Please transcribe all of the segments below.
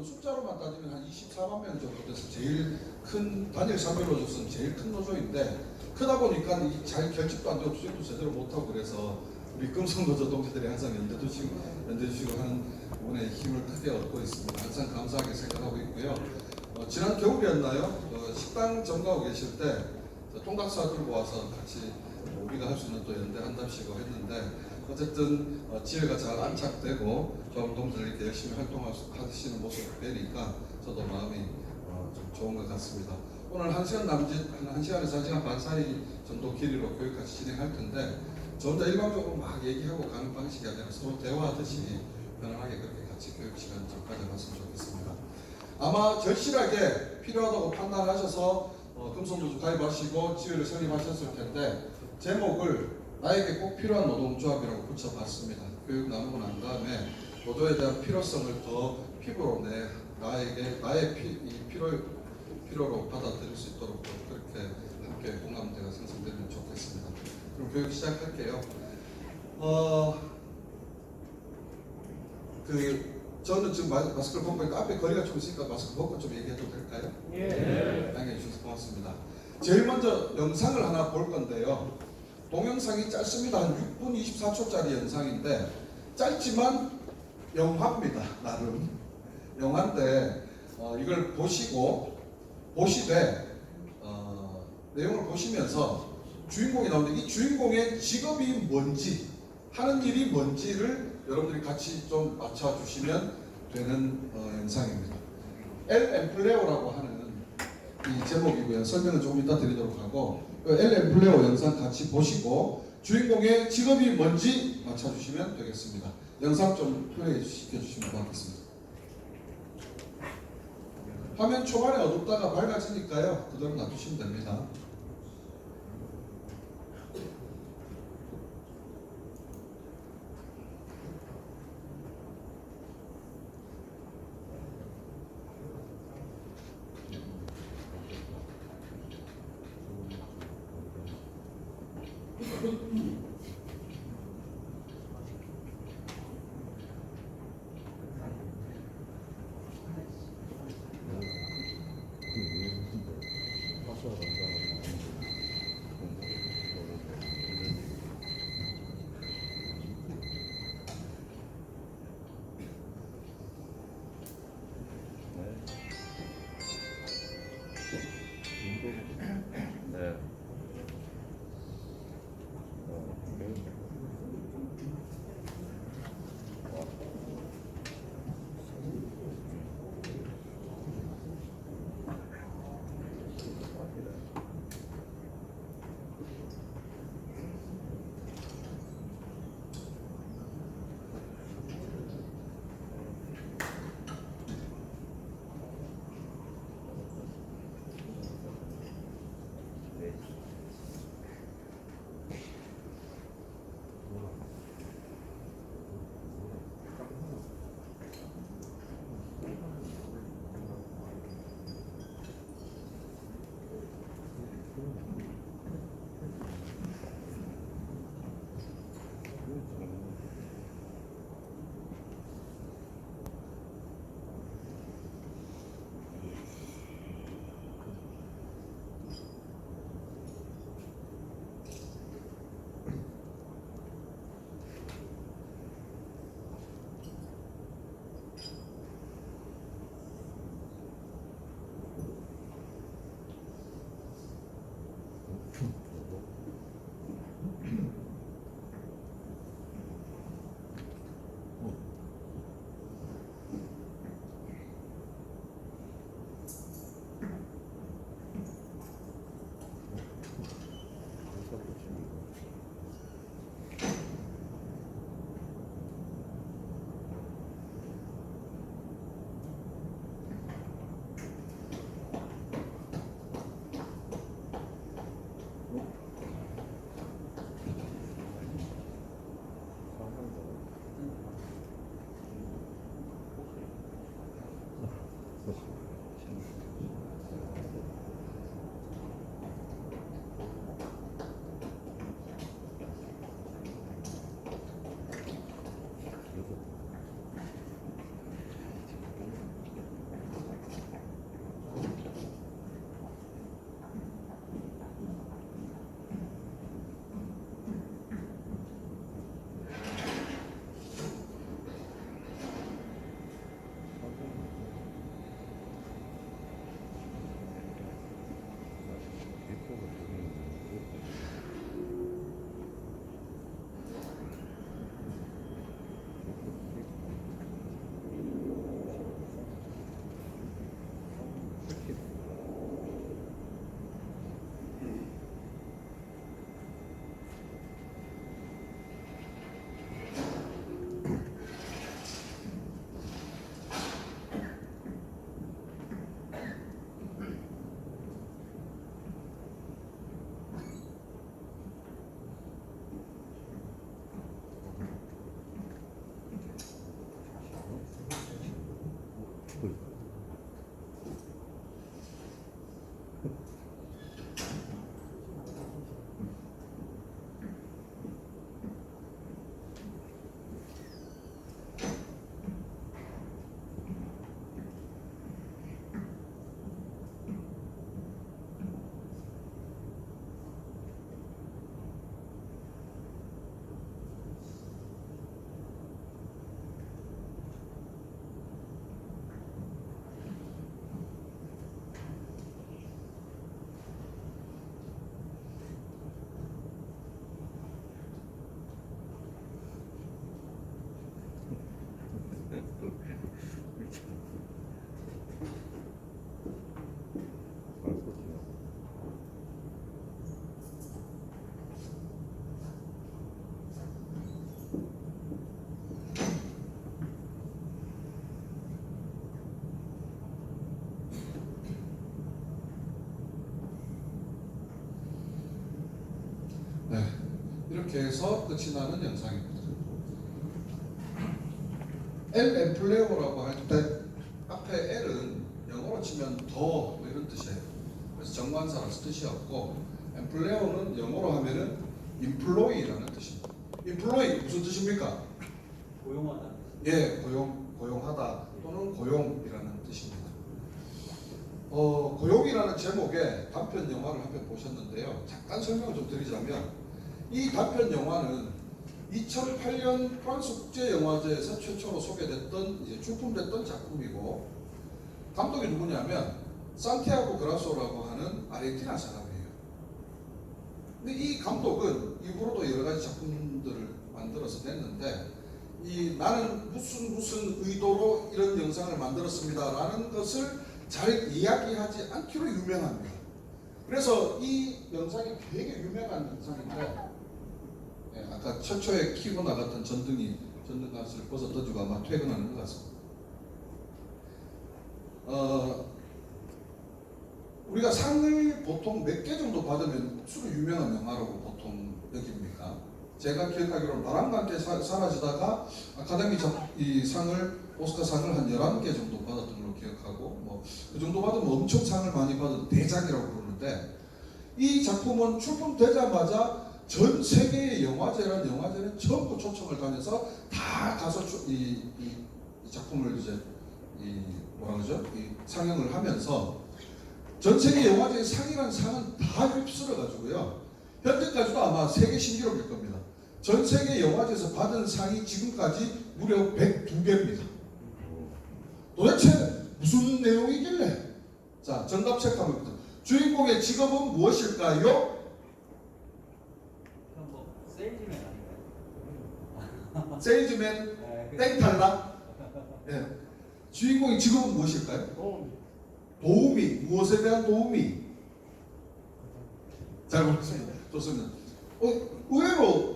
그 숫자로만 따지면 한 24만 명 정도 돼서 제일 큰 단일 산별로서는 제일 큰 노조인데 크다 보니까 잘 결집도 안 되고 투쟁도 제대로 못하고 그래서 우리 금속노조 동지들이 항상 연대주시고 하는 부분에 힘을 크게 얻고 있습니다. 항상 감사하게 생각하고 있고요. 지난 겨울이었나요? 식당 점거하고 계실 때 통닭사 들고 와서 같이 우리가 할 수 있는 또 연대한답시고 했는데 어쨌든 지혜가 잘 안착되고 조합동들 이렇게 열심히 활동하시는 모습을 뵈니까 저도 마음이 좀 좋은 것 같습니다. 오늘 1시간 남짓, 한 1시간에서 1시간 반 사이 정도 길이로 교육같이 진행할 텐데 저 혼자 일방적으로 막 얘기하고 가는 방식이 아니라 서로 대화하듯이 편안하게 그렇게 같이 교육 시간 좀 가져봤으면 좋겠습니다. 아마 절실하게 필요하다고 판단하셔서 금속노조 가입하시고 지회를 설립하셨을 텐데 제목을 나에게 꼭 필요한 노동조합이라고 붙여봤습니다. 교육 나누고 난 다음에 노조에 대한 필요성을 더 피부로 나의 필요로 받아들일 수 있도록 그렇게 함께 공감대가 생성되면 좋겠습니다. 그럼 교육 시작할게요. 저는 지금 마스크를 벗고 있는데 앞에 거리가 좀 있으니까 마스크 벗고 좀 얘기해도 될까요? 예. 양해해 주셔서 고맙습니다. 제일 먼저 영상을 하나 볼 건데요. 동영상이 짧습니다. 한 6분 24초짜리 영상인데 짧지만 영화입니다. 나름 영화인데 이걸 보시되 내용을 보시면서 주인공이 나오는데 이 주인공의 직업이 뭔지 하는 일이 뭔지를 여러분들이 같이 좀 맞춰주시면 되는 영상입니다. 엘 엠플레오라고 하는 이 제목이고요. 설명은 조금 이따 드리도록 하고 엘 엠플레오 영상 같이 보시고 주인공의 직업이 뭔지 맞춰주시면 되겠습니다. 영상 좀 플레이 시켜주시면 고맙겠습니다. 화면 초반에 어둡다가 밝아지니까요. 그대로 놔두시면 됩니다. 네. 네, 이렇게 해서 끝이 나는 영상입니다. L 엠플레어라고 할 때 앞에 L은 영어로 치면 더 뭐 이런 뜻이에요. 그래서 정관사라서 뜻이었고, 엠플레어는 영어로 하면은 employee라는 뜻입니다. employee 무슨 뜻입니까? 고용하다. 예, 고용하다 또는 고용이라는 뜻입니다. 고용이라는 제목의 단편 영화를 한 편 보셨는데요. 잠깐 설명을 좀 드리자면, 이 단편 영화는 2008년 프랑스 국제영화제에서 최초로 소개됐던, 이제 출품됐던 작품이고, 감독이 누구냐면 산티아고 그라소라고 하는 아르헨티나 사람이에요. 근데 이 감독은 이후로도 여러 가지 작품들을 만들어서 냈는데, 나는 무슨 의도로 이런 영상을 만들었습니다라는 것을 잘 이야기하지 않기로 유명합니다. 그래서 이 영상이 되게 유명한 영상인데, 아까 최초에 키고 나갔던 전등갓을 벗어 던지고 아마 퇴근하는 것 같습니다. 우리가 상을 보통 몇 개 정도 받으면 수로 유명한 영화라고 보통 여깁니까? 제가 기억하기로는 바람과 함께 사라지다가 아카데미 이 상을, 오스카상을 한 11개 정도 받았던 걸로 기억하고, 뭐 그 정도 받으면 엄청 상을 많이 받은 대작이라고 부르는데, 이 작품은 출품되자마자 전 세계의 영화제는 전부 초청을 다녀서 다 가서 이 작품을 이제 상영을 하면서 전 세계 영화제의 상이라는 상은 다 휩쓸어 가지고요. 현재까지도 아마 세계 신기록일 겁니다. 전 세계 영화제에서 받은 상이 지금까지 무려 102개입니다. 도대체 무슨 내용이길래? 자, 정답 체크합니다. 주인공의 직업은 무엇일까요? 뭐 세일즈맨 아닌가요? 세일즈맨 땡 탈락. 예. 주인공의 직업은 무엇일까요? 도우미. 무엇에 대한 도우미? 잘 모르겠습니다. 좋습니다. 의외로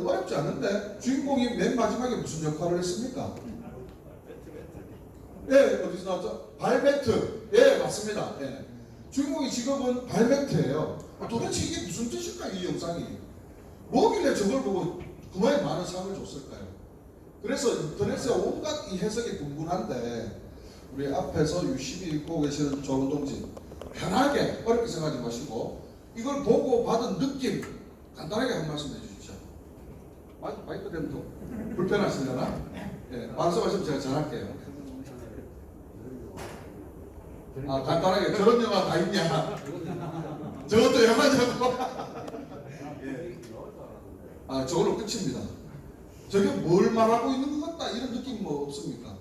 어렵지 않은데, 주인공이 맨 마지막에 무슨 역할을 했습니까? 예, 어디서 나왔죠? 발매트. 예, 맞습니다. 예. 주인공의 직업은 발매트예요. 도대체 이게 무슨 뜻일까요, 이 영상이? 뭐길래 저걸 보고 그만큼 많은 상을 줬을까요? 그래서 인터넷에 온갖 이 해석이 분분한데, 우리 앞에서 유심히 읽고 계시는 좋은 동지, 편하게 어렵게 생각하지 마시고 이걸 보고 받은 느낌 간단하게 한 말씀 해주십시오. 마이크 되면 더 불편하시려나? 예, 말씀하시면 제가 잘할게요. 간단하게 저런 영화 다 있냐? 저것도 영화냐고? 저걸로 끝입니다. 저게 뭘 말하고 있는 것 같다 이런 느낌 뭐 없습니까?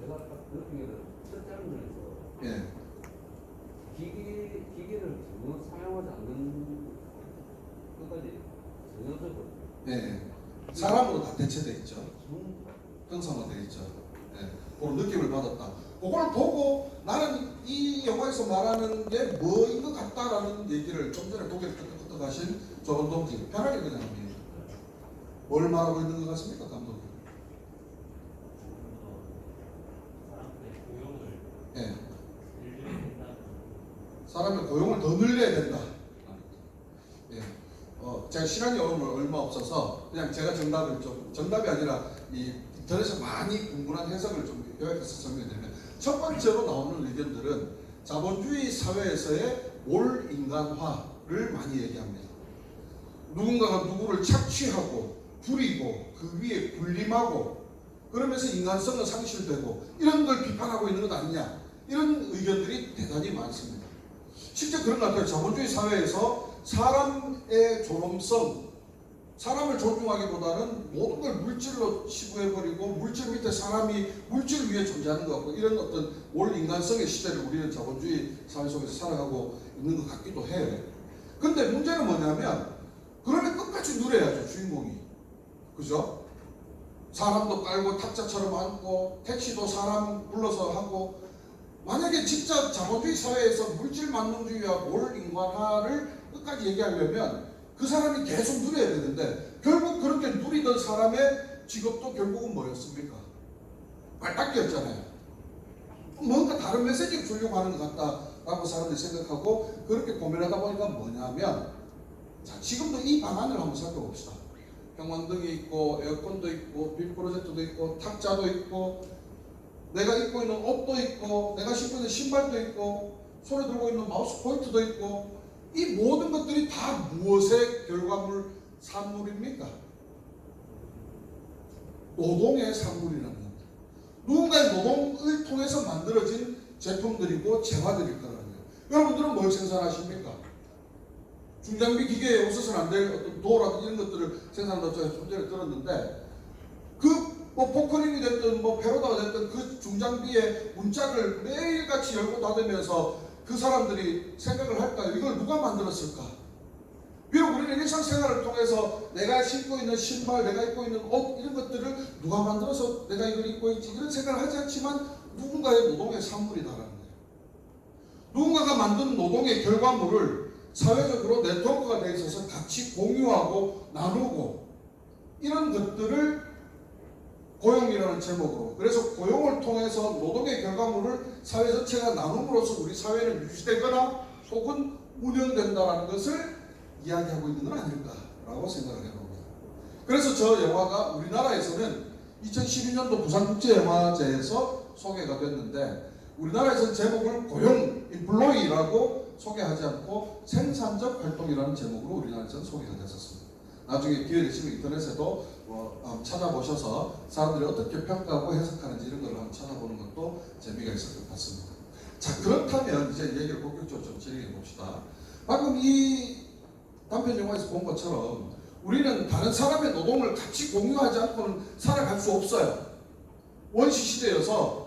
내가 딱 느낀 게 첫 장면에서 예. 기계를 전혀 사용하지 않는 끝까지 전형적으로 예. 사람으로 다 대체되어 있죠. 형상화되어 있죠. 예. 그런 느낌을 받았다. 그걸 보고 나는 이 영화에서 말하는 게 뭐인 것 같다라는 얘기를 좀 전에 고개를 끄덕끄덕 하신 저런 동지 편하게 그냥 합니다. 뭘 말하고 있는 것 같습니까, 감독님? 사람들의 고용을 예. 늘려야 된다는. 사람의 고용을 더 늘려야 된다. 예. 제가 시간이 얼마 없어서 그냥 제가 정답이 아니라 이 인터넷에서 많이 분분한 해석을 좀 요약해서 설명드리면, 첫 번째로 나오는 의견들은 자본주의 사회에서의 올 인간화를 많이 얘기합니다. 누군가가 누구를 착취하고 부리고 그 위에 군림하고 그러면서 인간성은 상실되고 이런 걸 비판하고 있는 것 아니냐, 이런 의견들이 대단히 많습니다. 실제 그런 것 같아요. 자본주의 사회에서 사람의 존엄성, 사람을 존중하기보다는 모든 걸 물질로 치부해버리고 물질 밑에 사람이 물질 위에 존재하는 것 같고, 이런 어떤 올 인간성의 시대를 우리는 자본주의 사회 속에서 살아가고 있는 것 같기도 해요. 근데 문제는 뭐냐면, 그러면 끝까지 누려야죠, 주인공이. 그죠? 사람도 깔고 탁자처럼 앉고 택시도 사람 불러서 하고, 만약에 진짜 자본주의 사회에서 물질 만능주의와 올 인간화를 끝까지 얘기하려면 그 사람이 계속 누려야 되는데, 결국 그렇게 누리던 사람의 직업도 결국은 뭐였습니까? 발닦기였잖아요. 뭔가 다른 메시지를 주려고 하는 것 같다라고 사람들이 생각하고, 그렇게 고민하다 보니까 뭐냐면, 자, 지금도 이 방안을 한번 살펴봅시다. 형광등이 있고 에어컨도 있고 빌 프로젝트도 있고 탁자도 있고 내가 입고 있는 옷도 있고 내가 신고 있는 신발도 있고 손에 들고 있는 마우스 포인트도 있고, 이 모든 것들이 다 무엇의 결과물, 산물입니까? 노동의 산물이라는 겁니다. 누군가의 노동을 통해서 만들어진 제품들이고 재화들일 거라는 거예요. 여러분들은 뭘 생산하십니까? 중장비 기계에 없어서는 안 될 어떤 도어라든지 이런 것들을 생산한다고 제가 좀 전에 들었는데, 그 뭐 포크링이 됐든 뭐 페로다가 됐든 그 중장비의 문짝을 매일같이 열고 닫으면서 그 사람들이 생각을 할까요? 이걸 누가 만들었을까? 비록 우리는 일상생활을 통해서 내가 신고 있는 신발, 내가 입고 있는 옷, 이런 것들을 누가 만들어서 내가 이걸 입고 있지, 이런 생각을 하지 않지만 누군가의 노동의 산물이다라는 거예요. 누군가가 만든 노동의 결과물을 사회적으로 네트워크가 되어 있어서 같이 공유하고 나누고, 이런 것들을 고용이라는 제목으로, 그래서 고용을 통해서 노동의 결과물을 사회 전체가 나눔으로써 우리 사회는 유지되거나 혹은 운영된다는 것을 이야기하고 있는 건 아닐까라고 생각을 해봅니다. 그래서 저 영화가 우리나라에서는 2012년도 부산국제영화제에서 소개가 됐는데, 우리나라에서는 제목을 고용, 인플로이라고 소개하지 않고 생산적 활동이라는 제목으로 우리나라에서는 소개가 됐었습니다. 나중에 기회 되시면 인터넷에도 찾아보셔서 사람들이 어떻게 평가하고 해석하는지 이런 걸 한번 찾아보는 것도 재미가 있을 것 같습니다. 자, 그렇다면 이제 얘기를 본격적으로 좀 진행해 봅시다. 방금 이 단편 영화에서 본 것처럼 우리는 다른 사람의 노동을 같이 공유하지 않고는 살아갈 수 없어요. 원시 시대여서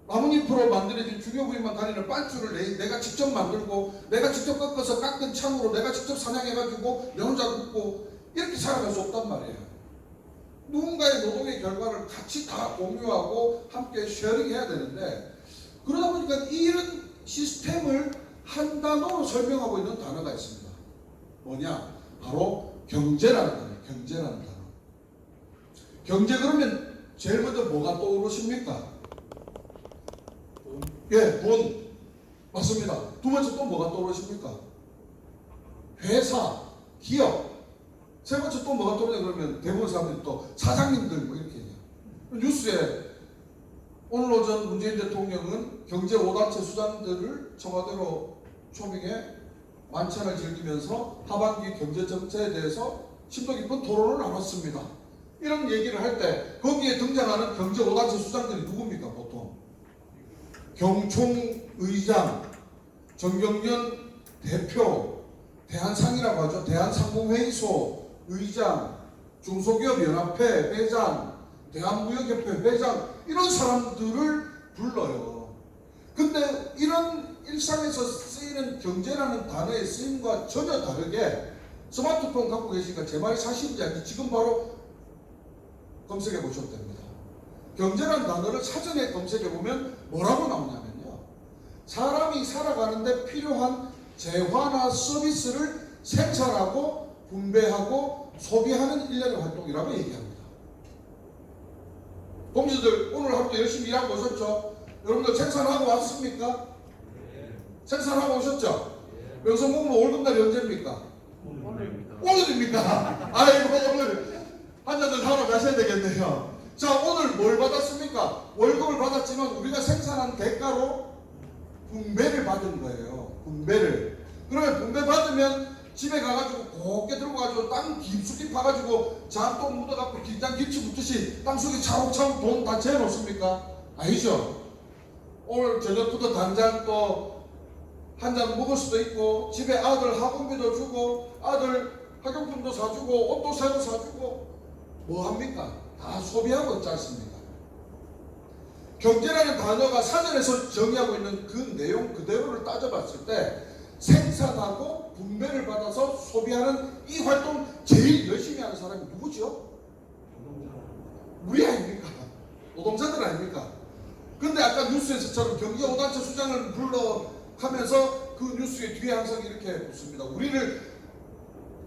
나뭇잎으로 만들어진 중요부위만 다니는 빤줄을 내가 직접 만들고 내가 직접 꺾어서 깎은 창으로 내가 직접 사냥해가지고 내 혼자 굽고 이렇게 살아갈 수 없단 말이에요. 누군가의 노동의 결과를 같이 다 공유하고 함께 쉐어링해야 되는데, 그러다 보니까 이런 시스템을 한 단어로 설명하고 있는 단어가 있습니다. 뭐냐? 바로 경제라는 단어예요. 경제라는 단어. 경제 그러면 제일 먼저 뭐가 떠오르십니까? 예, 돈. 맞습니다. 두 번째 또 뭐가 떠오르십니까? 회사, 기업. 세 번째 또 뭐가 떠오르냐 그러면 대부분 사람들이 또 사장님들 뭐 이렇게 얘기해요. 뉴스에 오늘 오전 문재인 대통령은 경제 5단체 수장들을 청와대로 초빙해 만찬을 즐기면서 하반기 경제 정책에 대해서 심도 깊은 토론을 나눴습니다. 이런 얘기를 할 때 거기에 등장하는 경제 5단체 수장들이 누굽니까 보통? 경총의장, 정경련 대표, 대한상이라고 하죠. 대한상공회의소 의장, 중소기업연합회 회장, 대한무역협회 회장, 이런 사람들을 불러요. 근데 이런 일상에서 쓰이는 경제라는 단어의 쓰임과 전혀 다르게, 스마트폰 갖고 계시니까 제 말이 사실인지 아닌지 지금 바로 검색해 보셔도 됩니다. 경제라는 단어를 사전에 검색해 보면 뭐라고 나오냐면요, 사람이 살아가는데 필요한 재화나 서비스를 생산하고 분배하고 소비하는 일련의 활동이라고 얘기합니다. 동지들 오늘 하루도 열심히 일하고 오셨죠? 여러분들 생산하고 왔습니까? 생산하고 오셨죠? 명성공무원 월급날이 언제입니까? 오늘입니까? 아이고, 오늘 한잔들 하러 가셔야 되겠네요. 자, 오늘 뭘 받았습니까? 월급을 받았지만 우리가 생산한 대가로 분배를 받은 거예요. 분배를. 그러면 분배 받으면 집에 가가지고 곱게 들고 가지고 땅 깊숙이 파가지고 잔똥 묻어갖고 김장 김치 묻듯이 땅속에 차곡차곡 돈 다 재놓습니까? 아니죠. 오늘 저녁부터 당장 또 한 잔 먹을 수도 있고 집에 아들 학원비도 주고 아들 학용품도 사주고 옷도 새로 사주고 뭐 합니까? 다 소비하고 있지 않습니까? 경제라는 단어가 사전에서 정의하고 있는 그 내용 그대로를 따져봤을 때 생산하고 분배를 받아서 소비하는 이 활동 제일 열심히 하는 사람이 누구죠? 우리 아닙니까? 노동자들 아닙니까? 근데 아까 뉴스에서처럼 경기 5단체 수장을 불러 하면서 그 뉴스의 뒤에 항상 이렇게 붙습니다. 우리를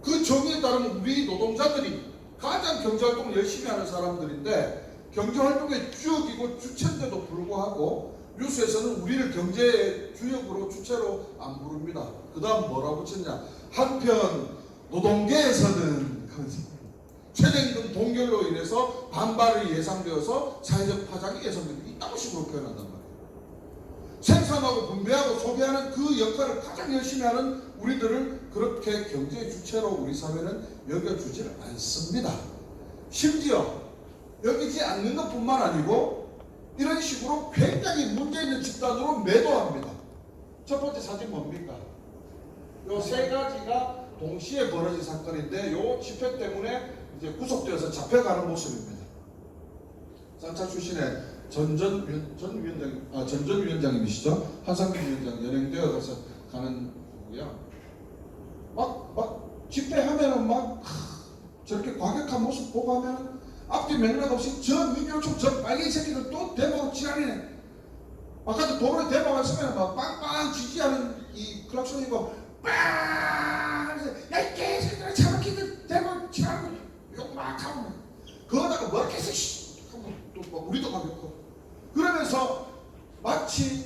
그 정의에 따르면 우리 노동자들이 가장 경제활동을 열심히 하는 사람들인데 경제활동의 주역이고 주체인데도 불구하고 뉴스에서는 우리를 경제의 주역으로 주체로 안 부릅니다. 그 다음 뭐라고 붙였냐. 한편 노동계에서는 최저임금 동결로 인해서 반발이 예상되어서 사회적 파장이 예상됩니다. 이딴 식으로 표현한단 말이에요. 생산하고 분배하고 소비하는 그 역할을 가장 열심히 하는 우리들을 그렇게 경제의 주체로 우리 사회는 여겨주지를 않습니다. 심지어 여기지 않는 것뿐만 아니고 이런 식으로 굉장히 문제 있는 집단으로 매도합니다. 첫 번째 사진 뭡니까? 요 세 가지가 동시에 벌어진 사건인데 요 집회 때문에 이제 구속되어서 잡혀가는 모습입니다. 쌍차 출신의 전 위원장님이시죠? 한상균 위원장 연행되어 가서 가는 거고요. 막 집회하면은 막 저렇게 과격한 모습 보고 하면은 앞뒤 맥락 없이 저 민주노총 저 빨갱이 새끼들 또 대박 지랄이네. 아까도 도로에 대박 왔으면 막 빵빵 지지하는 이 클락션이고 빵! 야이 개새끼들아 차박히들 대박 지랄하고 욕 막 하고 그러다가 뭐 계속 또 우리도 막 욕하고 그러면서 마치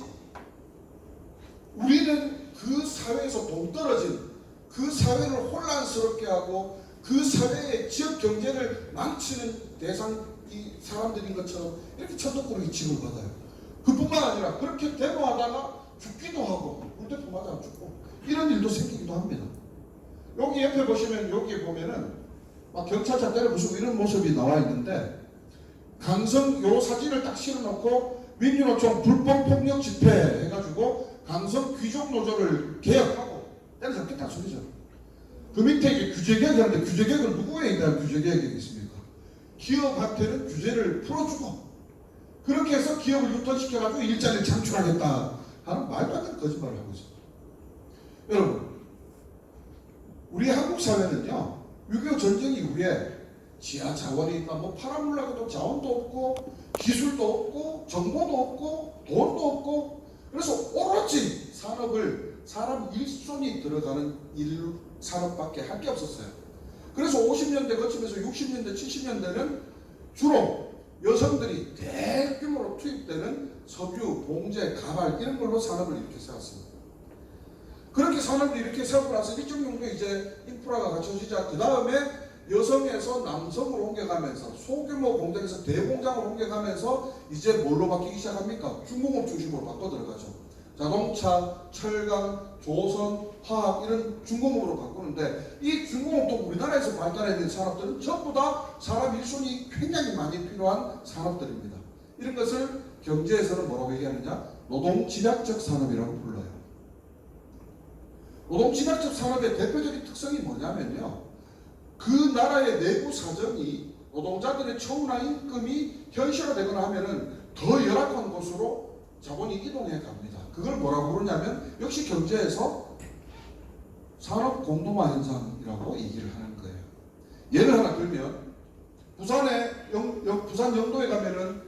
우리는 그 사회에서 동떨어진 그 사회를 혼란스럽게 하고 그 사회의 지역 경제를 망치는 대상 이 사람들인 것처럼 이렇게 천덕꾸러기 취급받아요. 그뿐만 아니라 그렇게 데모하다가 죽기도 하고 물대포 맞아 죽고 이런 일도 생기기도 합니다. 여기 옆에 보시면 여기에 보면은 막 경찰차 때려 부수고 이런 모습이 나와 있는데 강성 요 사진을 딱 실어놓고 민주노총 불법 폭력 집회 해가지고 강성 귀족 노조를 개혁하고 때려잡겠다 소리죠. 그 밑에 이제 규제개혁이 하는데 규제개혁은 누구에 대한 규제개혁이 있습니까? 기업한테는 규제를 풀어주고 그렇게 해서 기업을 유턴시켜가지고 일자리를 창출하겠다 하는 말도 안 되는 거짓말을 하고 있습니다. 여러분 우리 한국 사회는요 6.25 전쟁 이후에 지하 자원이 있나 뭐 팔아먹으려고도 자원도 없고 기술도 없고 정보도 없고 돈도 없고 그래서 오로지 산업을 사람 일손이 들어가는 산업밖에 할 게 없었어요. 그래서 50년대 거치면서 60년대 70년대는 주로 여성들이 대규모로 투입되는 석유, 봉제, 가발 이런 걸로 산업을 이렇게 세웠습니다. 그렇게 산업을 이렇게 세우고 나서 일정 정도 이제 인프라가 갖춰지자 그 다음에 여성에서 남성으로 옮겨가면서 소규모 공장에서 대공장으로 옮겨가면서 이제 뭘로 바뀌기 시작합니까? 중공업 중심으로 바꿔 들어가죠. 자동차, 철강, 조선, 화학 이런 중공업으로 바꾸는데 이 중공업도 우리나라에서 발달해낸 산업들은 전부 다 사람 일손이 굉장히 많이 필요한 산업들입니다. 이런 것을 경제에서는 뭐라고 얘기하느냐? 노동집약적 산업이라고 불러요. 노동집약적 산업의 대표적인 특성이 뭐냐면요. 그 나라의 내부 사정이 노동자들의 처우나 임금이 현실화되거나 하면은 더 열악한 곳으로 자본이 이동해 갑니다. 그걸 뭐라고 부르냐면 역시 경제에서 산업 공동화 현상이라고 얘기를 하는 거예요. 예를 하나 들면 부산 영도에 가면은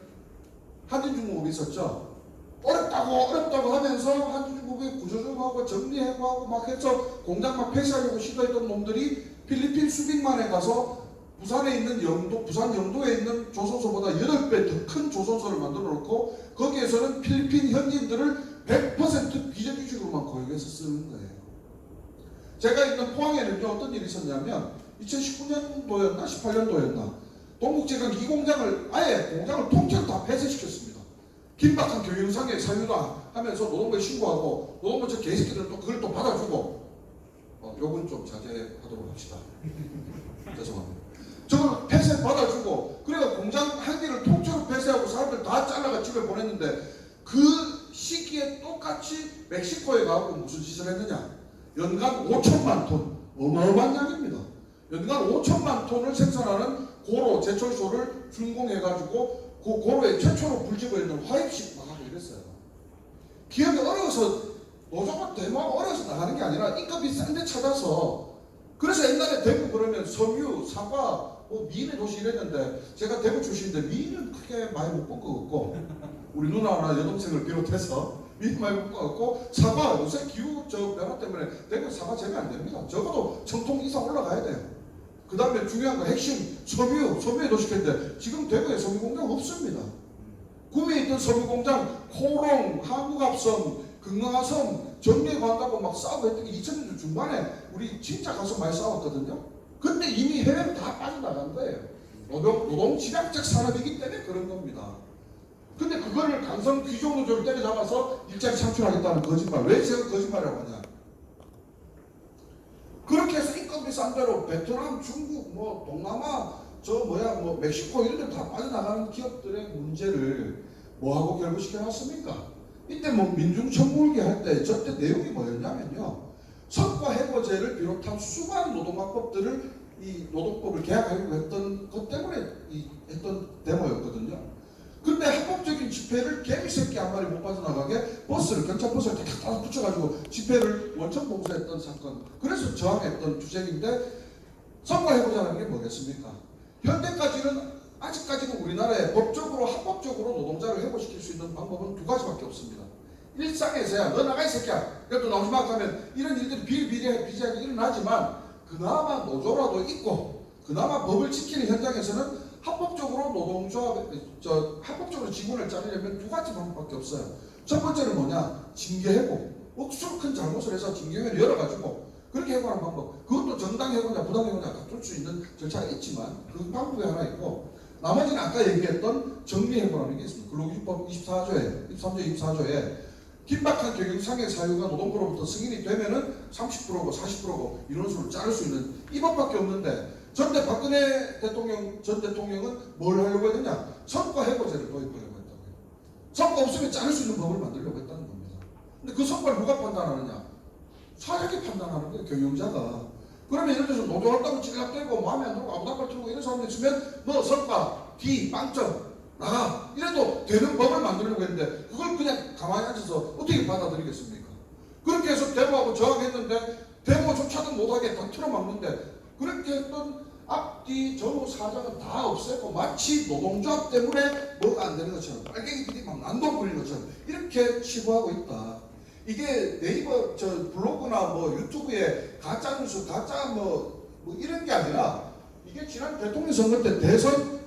한진중공업이 있었죠. 어렵다고 하면서 한진중공업이 구조조정하고 정리하고 막 해서 공장 막 폐쇄하려고 시도했던 놈들이 필리핀 수빅만에 가서 부산에 있는 부산 영도에 있는 조선소보다 8배 더 큰 조선소를 만들어 놓고 거기에서는 필리핀 현지인들을 100% 비정규직으로만 고용해서 쓰는 거예요. 제가 있는 포항에는요 어떤 일이 있었냐면 2019년도였나 18년도였나 동국제강 이 공장을 아예 공장을 통째로 다 폐쇄시켰습니다. 긴박한 경영상의 사유다 하면서 노동부에 신고하고 노동부 저 개새끼들은 또 그걸 또 받아주고 요건 좀 자제하도록 합시다. 죄송합니다. 저걸 폐쇄 받아주고 그래가 공장 한 개를 통째로 폐쇄하고 사람들 다 잘라가 집에 보냈는데 그 시기에 똑같이 멕시코에 가고 무슨 짓을 했느냐. 연간 5천만 톤 어마어마한 양입니다. 연간 5천만 톤을 생산하는 고로 제철소를 준공해가지고 그 고로에 최초로 불집어 있는 화입식 막 하고 이랬어요. 기업이 어려워서 노조가 대모하고 어려워서 나가는 게 아니라 인건비 싼 데 찾아서 그래서 옛날에 대구 그러면 섬유, 사과, 미인의 도시 이랬는데 제가 대구 출신인데 미인은 크게 많이 못 본 것 같고 우리 누나나 여동생을 비롯해서 미인 많이 못 본 것 같고 사과 요새 기후 변화 때문에 대구 사과 재배 안 됩니다. 적어도 정통 이상 올라가야 돼요. 그 다음에 중요한 거 핵심 섬유의 도시인데 지금 대구에 섬유 공장 없습니다. 구미에 있던 섬유 공장 코롱, 한국합섬, 금강화섬 정리해간다고 막 싸우고 했던 게 2000년대 중반에 우리 진짜 가서 많이 싸웠거든요. 근데 이미 해외로 다 빠져나간 거예요. 노동 집약적 산업이기 때문에 그런 겁니다. 근데 그거를 강성 귀족노조를 때려잡아서 일자리 창출하겠다는 거짓말. 왜 제가 거짓말이라고 하냐. 그렇게 해서 인건비 싼 대로 베트남, 중국, 동남아, 멕시코 이런 데 다 빠져나가는 기업들의 문제를 뭐하고 결부시켜놨습니까? 이때 민중청구울기 할 때 저때 내용이 뭐였냐면요. 성과해고제를 비롯한 수많은 노동화법들을 이 노동법을 개혁하려고 했던 것 때문에 했던 데모였거든요. 근데 합법적인 집회를 개미새끼 한 마리 못 빠져나가게 경찰 버스를 탁탁 붙여가지고 집회를 원천 봉쇄했던 사건. 그래서 저항했던 주제인데 성과해고자는 게 뭐겠습니까? 현대까지는 아직까지는 우리나라에 법적으로 합법적으로 노동자를 해고시킬 수 있는 방법은 두 가지밖에 없습니다. 일상에서야 너 나가 이 새끼야. 그래도 나오지 마 하면 이런 일들이 비일비재하게 일어나지만 그나마 노조라도 있고 그나마 법을 지키는 현장에서는 합법적으로 합법적으로 지분을 짜내려면 두 가지 방법밖에 없어요. 첫 번째는 뭐냐? 징계해고. 억수로 큰 잘못을 해서 징계회를 열어가지고 그렇게 해고하는 방법. 그것도 정당 해고냐 부당 해고냐 갖출 수 있는 절차가 있지만 그 방법이 하나 있고 나머지는 아까 얘기했던 정리해고라는 게 있습니다. 근로기준법 23조 24조에 긴박한 경영상의 사유가 노동부로부터 승인이 되면은 30%고 40%고 인원수를 자를 수 있는 이 법밖에 없는데 전대 박근혜 전 대통령은 뭘 하려고 했느냐? 성과해고제를 도입하려고 했다고요. 성과 없으면 자를 수 있는 법을 만들려고 했다는 겁니다. 근데 그 성과를 누가 판단하느냐? 사장이 판단하는 거예요. 경영자가. 그러면 예를 들어서 노조한다고 찔락대고 마음에 안 들고 아무다발 틀고 이런 사람들 있으면 너 성과, D, 빵점 나가 이래도 되는 법을 만들려고 했는데 그걸 그냥 가만히 앉아서 어떻게 받아들이겠습니까? 그렇게 해서 데모하고 저항했는데 데모조차도 못하게 다 틀어막는데 그렇게 했던 앞뒤 전후 사장은 다 없애고 마치 노동조합 때문에 뭐가 안 되는 것처럼 빨갱이들이 막 난동 부리는 것처럼 이렇게 치부하고 있다. 이게 네이버 블로그나 유튜브에 가짜 뉴스, 가짜 이런 게 아니라 이게 지난 대통령 선거 때 대선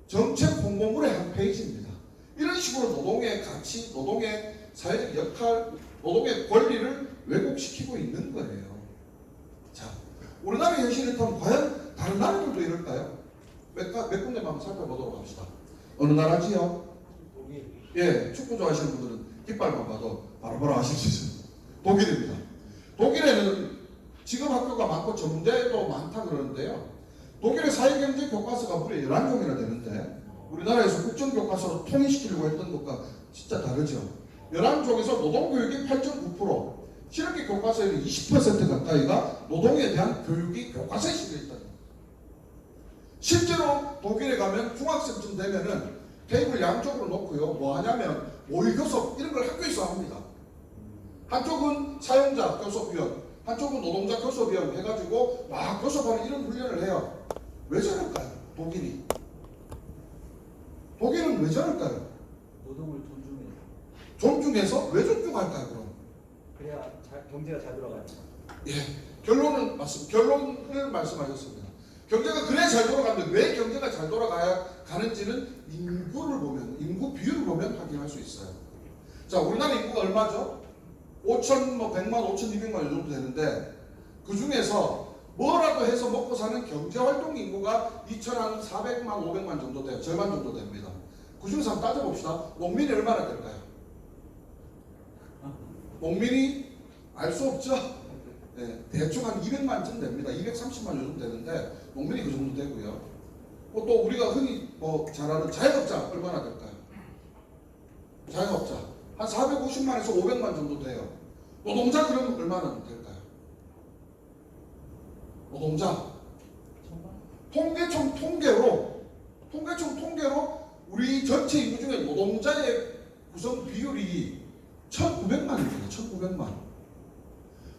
정책 홍보물의 한 페이지입니다. 이런 식으로 노동의 가치, 노동의 사회적 역할, 노동의 권리를 왜곡시키고 있는 거예요. 자, 우리나라 현실을 타면 과연 다른 나라들도 이럴까요? 몇 군데만 한번 살펴보도록 합시다. 어느 나라지요? 독일. 예, 축구 좋아하시는 분들은 깃발만 봐도 바로바로 아실 수 있습니다. 독일입니다. 독일에는 지금 학교가 많고 전문대도 많다 그러는데요. 독일의 사회경제 교과서가 무려 11종이나 되는데 우리나라에서 국정교과서로 통일시키려고 했던 것과 진짜 다르죠. 11종에서 노동교육이 8.9%, 실업계 교과서에는 20% 가까이가 노동에 대한 교육이 교과서에 실려있다. 실제로 독일에 가면 중학생쯤 되면은 테이블 양쪽으로 놓고요. 뭐 하냐면 모의교섭 이런 걸 학교에서 합니다. 한쪽은 사용자 교섭위원, 한쪽은 노동자 교섭위원 해가지고 막 교섭하는 이런 훈련을 해요. 왜 저럴까요? 독일은 왜 저럴까요? 노동을 존중해서. 존중해서 왜 존중할까요? 그럼? 그래야 경제가 잘 돌아가요. 예, 결론을 말씀하셨습니다. 경제가 그래 잘 돌아가는데 왜 경제가 잘 돌아가야 가는지는 인구 비율을 보면 확인할 수 있어요. 자, 우리나라 인구가 얼마죠? 100만, 5,200만 이 정도 되는데 그 중에서 뭐라도 해서 먹고 사는 경제활동 인구가 2,400만, 500만 정도 돼요. 절반 정도 됩니다. 그 중에서 한번 따져봅시다. 농민이 얼마나 될까요? 농민이 알 수 없죠? 네, 대충 한 200만쯤 됩니다. 230만 요즘 되는데 농민이 그 정도 되고요. 또 우리가 흔히 잘 아는 자영업자 얼마나 될까요? 자영업자 한 450만에서 500만 정도 돼요. 노동자 그러면 얼마나 될까요? 노동자 통계로 우리 전체 인구 중에 노동자의 구성 비율이 1900만입니다. 1900만.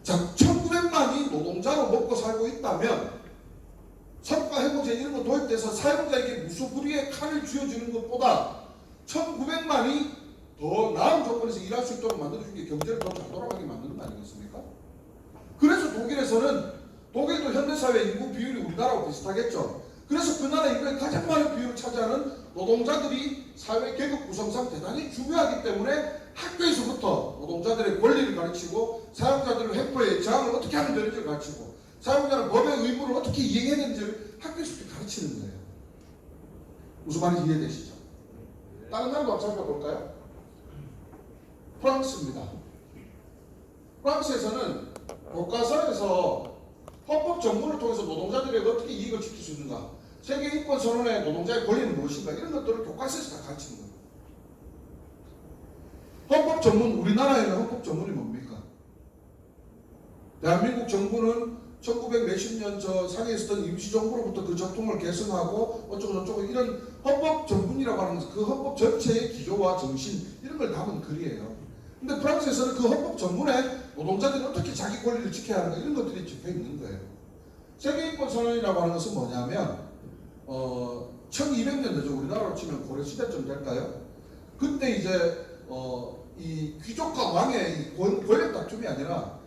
자, 1900만이 노동자로 먹고 살고 있다면 성과해고제 이런 거 도입돼서 사용자에게 무소불위의 칼을 쥐어주는 것보다 1900만이 더 나은 조건에서 일할 수 있도록 만들어주는 게 경제를 더 잘 돌아가게 만드는 거 아니겠습니까? 그래서 독일에서는 독일도 현대사회 인구 비율이 우리나라와 비슷하겠죠. 그래서 그 나라 인구의 가장 많은 비율을 차지하는 노동자들이 사회 계급 구성상 대단히 중요하기 때문에 학교에서부터 노동자들의 권리를 가르치고 사용자들의 횡포에 저항을 어떻게 하면 되는지를 가르치고 사용자는 법의 의무를 어떻게 이행해야 되는지를 학교에서부터 가르치는 거예요. 무슨 말인지 이해되시죠? 다른 나라도 한번 살펴볼까요? 프랑스입니다. 프랑스에서는 교과서에서 헌법 전문을 통해서 노동자들에게 어떻게 이익을 지킬 수 있는가, 세계 인권 선언의 노동자의 권리는 무엇인가, 이런 것들을 교과서에서 다 가르치는 거예요. 헌법 전문, 우리나라에 있는 헌법 전문이 뭡니까? 대한민국 정부는 1900 몇십 년 저 상해 있었던 임시정부로부터 그 전통을 개선하고 어쩌고 이런 헌법 전문이라고 하는 그 헌법 전체의 기조와 정신 이런 걸 담은 글이에요. 근데 프랑스에서는 그 헌법 전문에 노동자들이 어떻게 자기 권리를 지켜야 하는가 이런 것들이 적혀 있는 거예요. 세계인권선언이라고 하는 것은 뭐냐면 1200년대죠. 우리나라로 치면 고려시대쯤 될까요? 그때 이제 이 귀족과 왕의 이 권력 다툼이 아니라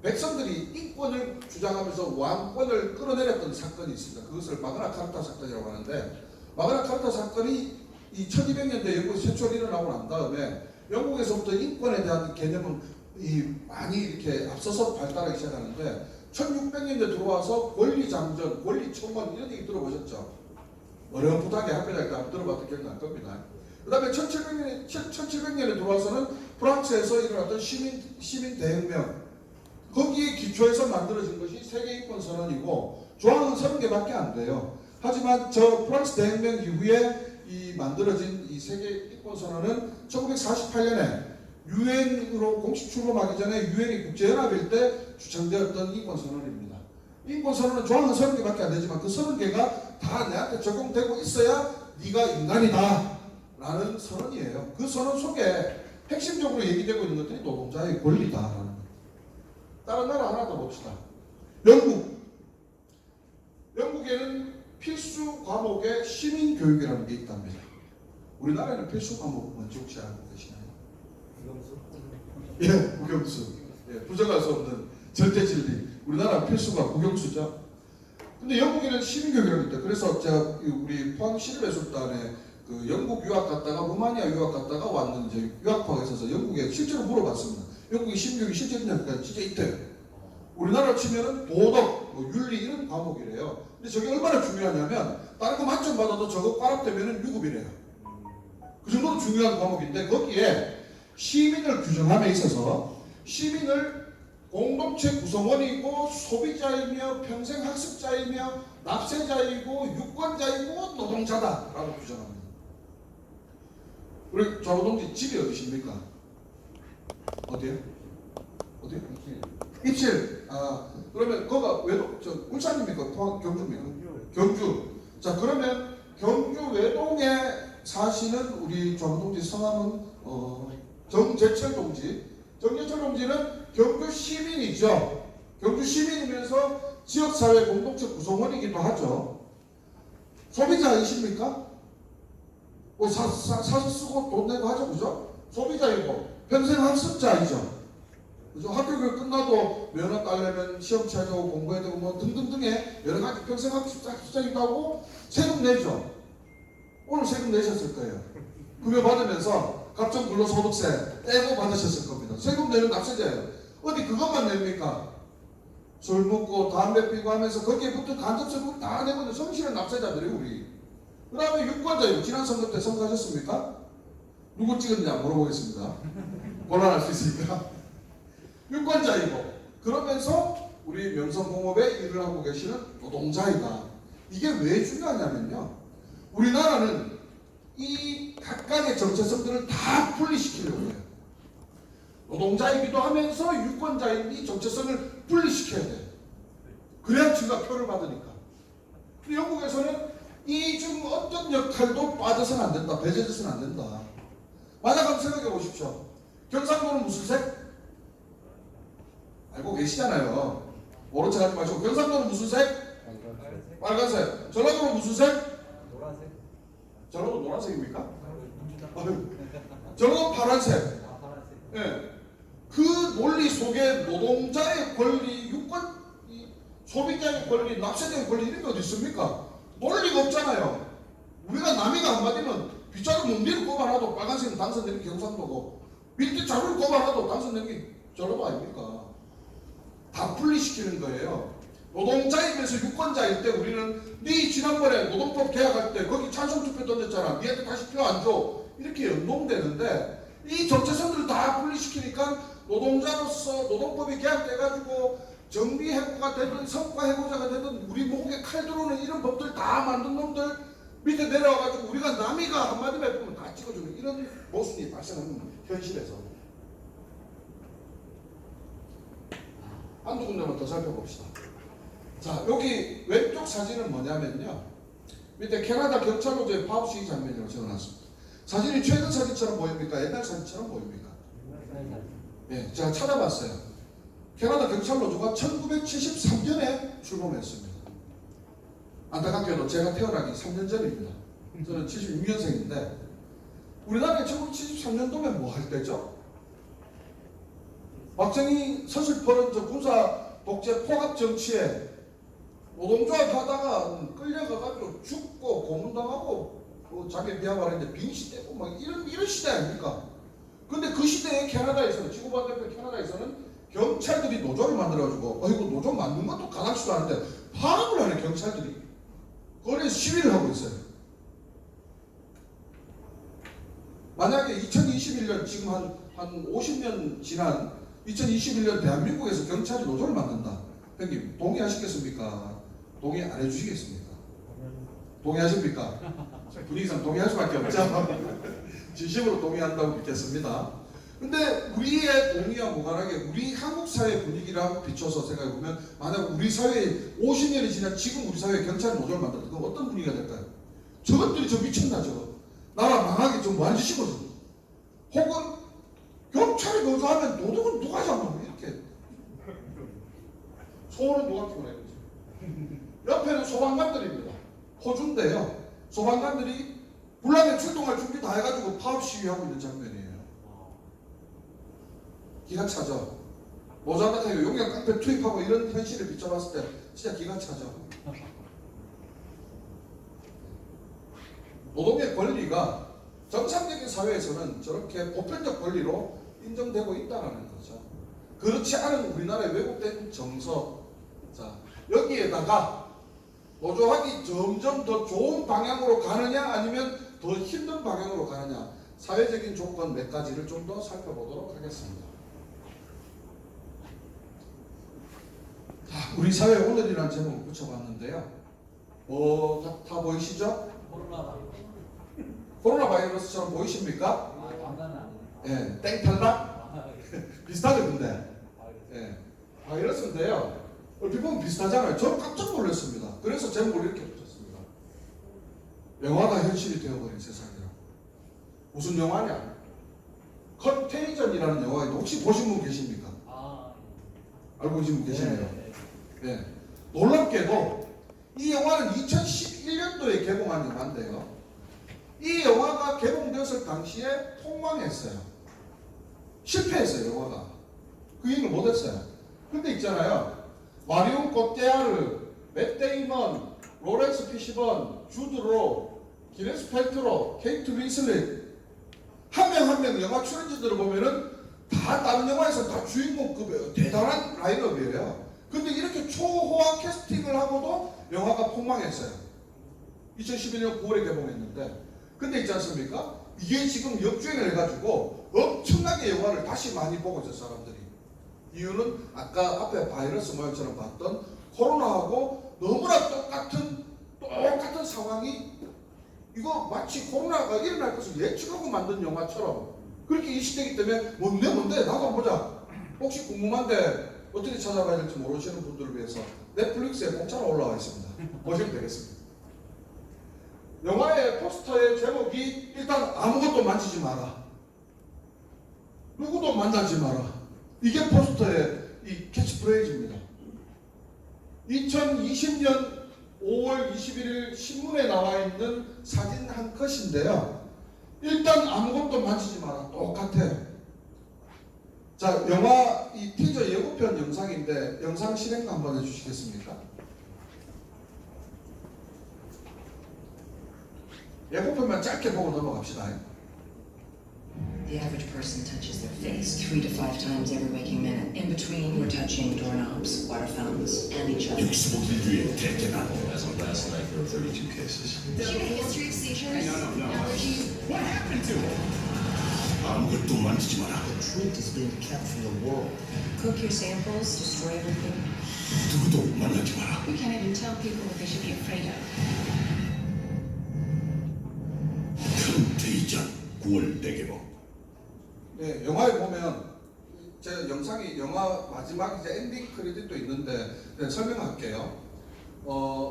백성들이 인권을 주장하면서 왕권을 끌어내렸던 사건이 있습니다. 그것을 마그나 카르타 사건이라고 하는데, 마그나 카르타 사건이 이 1200년대 영국에서 최초로 일어나고 난 다음에 영국에서부터 인권에 대한 개념은 많이 이렇게 앞서서 발달하기 시작하는데 1600년대 들어와서 권리장전, 권리청원 이런 얘기 들어보셨죠? 어렴풋하게 학교 다닐 때 한번 들어봤던 기억이 날 겁니다. 그 다음에 1700년에 들어와서는 프랑스에서 일어났던 시민 대혁명, 거기에 기초해서 만들어진 것이 세계인권선언이고 조항은 30개밖에 안 돼요. 하지만 저 프랑스 대혁명 이후에 만들어진 이 세계인권선언은 1948년에 유엔으로 공식 출범하기 전에 유엔이 국제연합일 때 주창되었던 인권선언입니다. 인권선언은 조항은 30개밖에 안 되지만 그 30개가 다 내한테 적용되고 있어야 네가 인간이다 라는 선언이에요. 그 선언 속에 핵심적으로 얘기되고 있는 것들이 노동자의 권리다라는 거예요. 다른 나라 하나 더 봅시다. 영국에는 필수 과목에 시민교육이라는 게 있답니다. 우리나라에는 필수 과목 뭔지 혹시 알고 계시나요? 국영수. 부정할 수 없는 절대 진리. 우리나라 필수가 국영수죠. 근데 영국에는 시민교육이라는 게 있다. 그래서 제가 우리 포항 시립예술단에 그 영국 유학 갔다가 루마니아 유학 갔다가 왔는 이제 유학파가 있어서 영국에 실제로 물어봤습니다. 영국의 시민교육이 실제 있냐니까 진짜 있대요. 우리나라 치면은 도덕, 윤리 이런 과목이래요. 근데 저게 얼마나 중요하냐면 다른 거 만점 받아도 저거 과락되면은 유급이래요. 그 정도로 중요한 과목인데 거기에 시민을 규정함에 있어서 시민을 공동체 구성원이고 소비자이며 평생 학습자이며 납세자이고 유권자이고 노동자다라고 규정합니다. 우리 좌우동지 집이 어디십니까? 어디요? 입실. 그러면 거가 울산입니까? 포항, 경주입니까? 경주. 자, 그러면 경주 외동에 사시는 우리 좌우동지 성함은 정재철 동지. 정재철 동지는 경주 시민이죠. 경주 시민이면서 지역사회 공동체 구성원이기도 하죠. 소비자이십니까? 사서 쓰고 돈 내고 하죠, 그죠? 소비자이고 평생 학습자이죠. 그죠? 학교 교육 끝나도 면허 따려면 시험 쳐야 되고 공부해야 되고 뭐 등등등의 여러 가지 평생 학습자이기도 하고 세금 내죠. 오늘 세금 내셨을 거예요. 급여 받으면서 갑정 근로소득세 떼고 받으셨을 겁니다. 세금 내는 납세자예요. 어디 그것만 냅니까? 술 먹고 담배 피고 하면서 거기에 붙은 간접세금 다 내고 성실한 납세자들이 우리. 그 다음에 유권자이고 지난 선거 때 선거하셨습니까? 누구 찍었냐 물어보겠습니다. 곤란할 수 있으니까. 유권자이고 그러면서 우리 명성공업에 일을 하고 계시는 노동자이다. 이게 왜 중요하냐면요. 우리나라는 이 각각의 정체성들을 다 분리시키려고 해요. 노동자이기도 하면서 유권자인 이 정체성을 분리시켜야 돼요. 그래야 지가 표를 받으니까. 근데 영국에서는 이 중 어떤 역할도 빠져서는 안 된다. 배제돼서는 안 된다. 만약 한번 생각해 보십시오. 경상도는 무슨 색? 알고 계시잖아요. 모른 척 하지 마시고. 경상도는 무슨 색? 빨간색. 전라도는 무슨 색? 노란색. 전라도 노란색입니까? 전라도 파란색. 아, 파란색. 예. 그 논리 속에 노동자의 권리, 소비자의 권리, 납세자의 권리 이런 게 어디 있습니까? 논리가 없잖아요. 우리가 남이가 한마디면 빗자루 뭉디를 꼽아놔도 빨간색은 당선되는 게 경상도고 밑에 자루를 꼽아놔도 당선되는 게 전라도 아닙니까? 다 분리시키는 거예요. 노동자이면서 유권자일 때 우리는 네 지난번에 노동법 개혁할 때 거기 찬성투표 던졌잖아. 니한테 다시 표 안 줘. 이렇게 연동되는데 이 정체성들을 다 분리시키니까 노동자로서 노동법이 개혁돼가지고 정비해고가 되든 성과해고자가 되든 우리 목에 칼 들어오는 이런 법들 다 만든 놈들 밑에 내려와가지고 우리가 남이가 한마디만 해보면 다 찍어주는 이런 모순이 발생하는 현실에서 한두 군데만 더 살펴봅시다. 자, 여기 왼쪽 사진은 뭐냐면요. 밑에 캐나다 경찰 노조의 파업 시위 장면이라고 적어놨습니다. 사진이 최근 사진처럼 보입니까? 옛날 사진처럼 보입니까? 예, 제가 찾아봤어요. 캐나다 경찰 노조가 1973년에 출범했습니다. 안타깝게도 제가 태어나기 3년 전입니다. 저는 76년생인데 우리나라에 1973년도면 뭐 할 때죠? 박정희 서슬퍼런 저 군사 독재 포갑 정치에 노동조합 하다가 끌려가가지고 죽고 고문당하고 자기 비하말했는데 빙시되고 막 이런 시대 아닙니까? 근데 그 시대에 캐나다에서는 지구반대편 캐나다에서는 경찰들이 노조를 만들어가지고 이거 노조 만든 것도 가당치도 않은데 파업을 하네 경찰들이. 거리에서 시위를 하고 있어요. 만약에 2021년 지금 한 50년 지난 2021년 대한민국에서 경찰이 노조를 만든다. 형님 동의하시겠습니까? 동의 안 해주시겠습니까? 동의하십니까? 분위기상 동의할 수밖에 없죠. 진심으로 동의한다고 믿겠습니다. 근데 우리의 동의와 무관하게 우리 한국 사회 분위기랑 비춰서 생각해보면 만약 우리 사회에 50년이 지난 지금 우리 사회에 경찰 노조를 만들었다. 그럼 어떤 분위기가 될까요? 저것들이 저 미쳤나 저거. 나라 망하게 좀 만지시거든. 혹은 경찰이 노조하면 노동은 누가 잡는 이렇게. 소원은 누가 키우나 이거지. 옆에는 소방관들입니다. 호주인데요. 소방관들이 불나면 출동할 준비 다 해가지고 파업 시위하고 있는 장면이에요. 기가 차죠. 노자한테 용역 깡패 투입하고 이런 현실을 비춰봤을 때 진짜 기가 차죠. 노동의 권리가 정상적인 사회에서는 저렇게 보편적 권리로 인정되고 있다는 거죠. 그렇지 않은 우리나라의 왜곡된 정서. 자, 여기에다가 노조하기 점점 더 좋은 방향으로 가느냐 아니면 더 힘든 방향으로 가느냐 사회적인 조건 몇 가지를 좀 더 살펴보도록 하겠습니다. 자, 우리 사회 오늘이라는 제목을 붙여봤는데요. 다 보이시죠? 코로나 바이러스처럼 보이십니까? 왕관은 아니네. 예, 땡탈락? 비슷하죠 근데. 예, 바이러스인데요. 얼핏 보면 비슷하잖아요. 저는 깜짝 놀랐습니다. 그래서 제목을 이렇게 붙였습니다. 영화가 현실이 되어버린 세상이라고. 무슨 영화냐? 컨테이전이라는 영화인데 혹시 보신 분 계십니까? 알고 계신 분 계시네요. 예. 놀랍게도 이 영화는 2011년도에 개봉한 영화인데요. 이 영화가 개봉되었을 당시에 폭망했어요. 실패했어요, 영화가. 그 얘기를 못했어요. 근데 있잖아요. 마리온 코테야르, 맷 데이먼, 로렌스 피시번, 주드 로, 기네스 펠트로, 케이트 윈슬렛 한 명 한 명 영화 출연진들을 보면은 다 다른 영화에서 다 주인공급이에요. 대단한 라인업이에요. 근데 이렇게 초호화 캐스팅을 하고도 영화가 폭망했어요. 2012년 9월에 개봉했는데, 근데 있지 않습니까? 이게 지금 역주행을 해가지고 엄청나게 영화를 다시 많이 보고 있어요, 사람들이. 이유는 아까 앞에 바이러스 모양처럼 봤던 코로나하고 너무나 똑같은 상황이, 이거 마치 코로나가 일어날 것을 예측하고 만든 영화처럼 그렇게 인식되기 때문에 뭔데 나도 한번 보자. 혹시 궁금한데 어떻게 찾아봐야 될지 모르시는 분들을 위해서 넷플릭스에 공짜로 올라와 있습니다. 보시면 되겠습니다. 영화의 포스터의 제목이 일단 아무것도 만지지 마라, 누구도 만나지 마라, 이게 포스터의 이 캐치프레이즈입니다. 2020년 5월 21일 신문에 나와 있는 사진 한 컷인데요. 일단 아무것도 만지지 마라, 똑같아요. 자, 영화 이 티저 예고편 영상인데 영상 실행 한번 해주시겠습니까? 예고편만 짧게 보고 넘어갑시다. The average person touches their face 3 to 5 times every waking minute. In between, we're touching doorknobs, water fountains, and each other. 65일 뒤에 대개나. As of last night, there were 32 cases. Do you have a history of seizures? Allergies? What happened to it? 아무것도 만지지 마라. The truth is being kept from the world. Cook your samples, destroy everything. 누구도 만나지 마라. We can't even tell people what they should be afraid of. 큰 대이전 9월 대개봉. 네, 영화에 보면 제 영상이 영화 마지막 이제 엔딩 크레딧도 있는데 네, 설명할게요.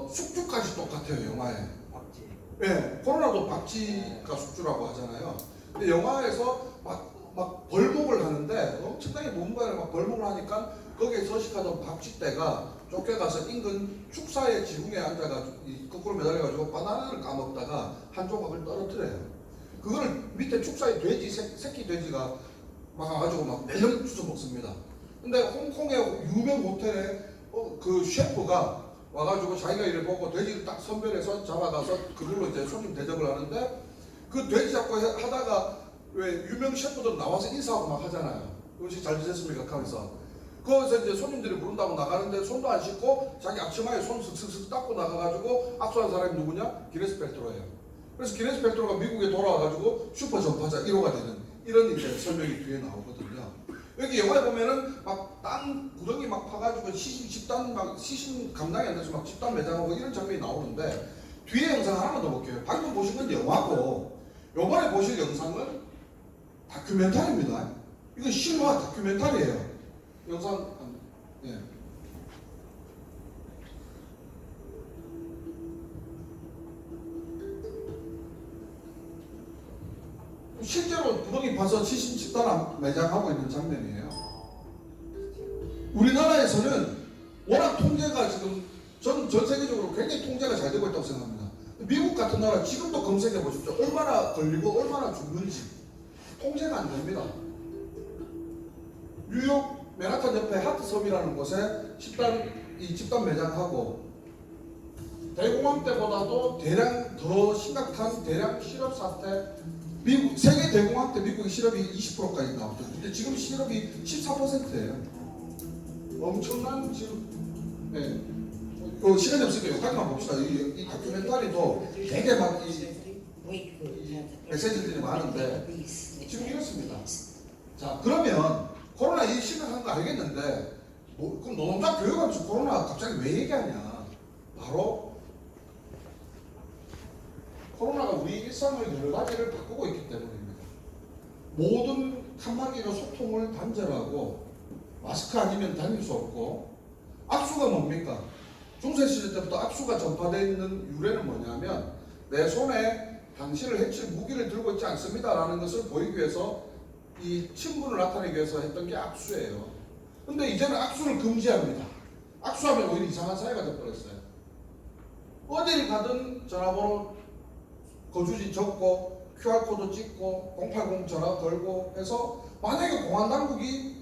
숙주까지 똑같아요, 영화에. 박지. 네, 코로나도 박쥐가 숙주라고 하잖아요. 근데 영화에서 막 벌목을 하는데 엄청나게 뭔가를 막 벌목을 하니까 거기에 서식하던 박쥐떼가 쫓겨가서 인근 축사의 지붕에 앉아가지고 거꾸로 매달려가지고 바나나를 까먹다가 한 조각을 떨어뜨려요. 그거를 밑에 축사의 돼지, 새끼 돼지가 막 와가지고 막 매점 주워 먹습니다. 근데 홍콩의 유명 호텔에 그 셰프가 와가지고 자기가 이를 보고 돼지를 딱 선별해서 잡아가서 그걸로 이제 손님 대접을 하는데, 그 돼지 잡고 하다가 왜 유명 셰프들 나와서 인사하고 막 하잖아요. 음식 잘 드셨습니까? 하면서. 거기서 이제 손님들이 부른다고 나가는데 손도 안 씻고 자기 앞치마에 손 슥슥슥 닦고 나가가지고 압수한 사람이 누구냐? 기네스 펠트로예요. 그래서 기네스 펠트로가 미국에 돌아와가지고 슈퍼 전파자 1호가 되는 이런 이제 설명이 뒤에 나오거든요. 여기 영화에 보면은 막 땅 구덩이 막 파가지고 집단 막 시신 감당이 안 돼서 막 집단 매장하고 이런 장면이 나오는데, 뒤에 영상 하나만 더 볼게요. 방금 보신 건 영화고 요번에 보실 영상은 다큐멘터리입니다. 이건 실화 다큐멘터리예요. 영상 예. 실제로 구덩이 파서 시신 집단 매장하고 있는 장면이에요. 우리나라에서는 워낙 통제가 지금 전 세계적으로 굉장히 통제가 잘 되고 있다고 생각합니다. 미국 같은 나라 지금도 검색해 보십시오. 얼마나 걸리고 얼마나 죽는지 통제가 안 됩니다. 뉴욕 맨하탄 옆에 하트섬이라는 곳에 집단 매장하고 대공황 때보다도 대량 더 심각한 대량 실업 사태, 미국 세계 대공황 때 미국의 실업이 20%까지 나왔거든요. 근데 지금 실업이 14%예요. 엄청난 지금 시간이 없으니까 여기까지만 봅시다. 이 다큐멘터리도 되게 막 이 메시지들이 많은데 지금 이렇습니다. 자, 그러면 코로나 이 심각한 거 알겠는데 그럼 노동자 교육하면서 코로나 갑자기 왜 얘기하냐? 바로 코로나가 우리 일상의 여러 가지를 바꾸고 있기 때문입니다. 모든 칸막이나 소통을 단절하고 마스크 아니면 다닐 수 없고, 악수가 뭡니까? 중세시대 때부터 악수가 전파되어 있는 유래는 뭐냐면 내 손에 당신을 해칠 무기를 들고 있지 않습니다라는 것을 보이기 위해서 이 친분을 나타내기 위해서 했던 게 악수예요. 근데 이제는 악수를 금지합니다. 악수하면 오히려 이상한 사회가 되어버렸어요. 어디를 가든 전화번호 거주지 적고 QR코드 찍고 080 전화 걸고 해서, 만약에 공안당국이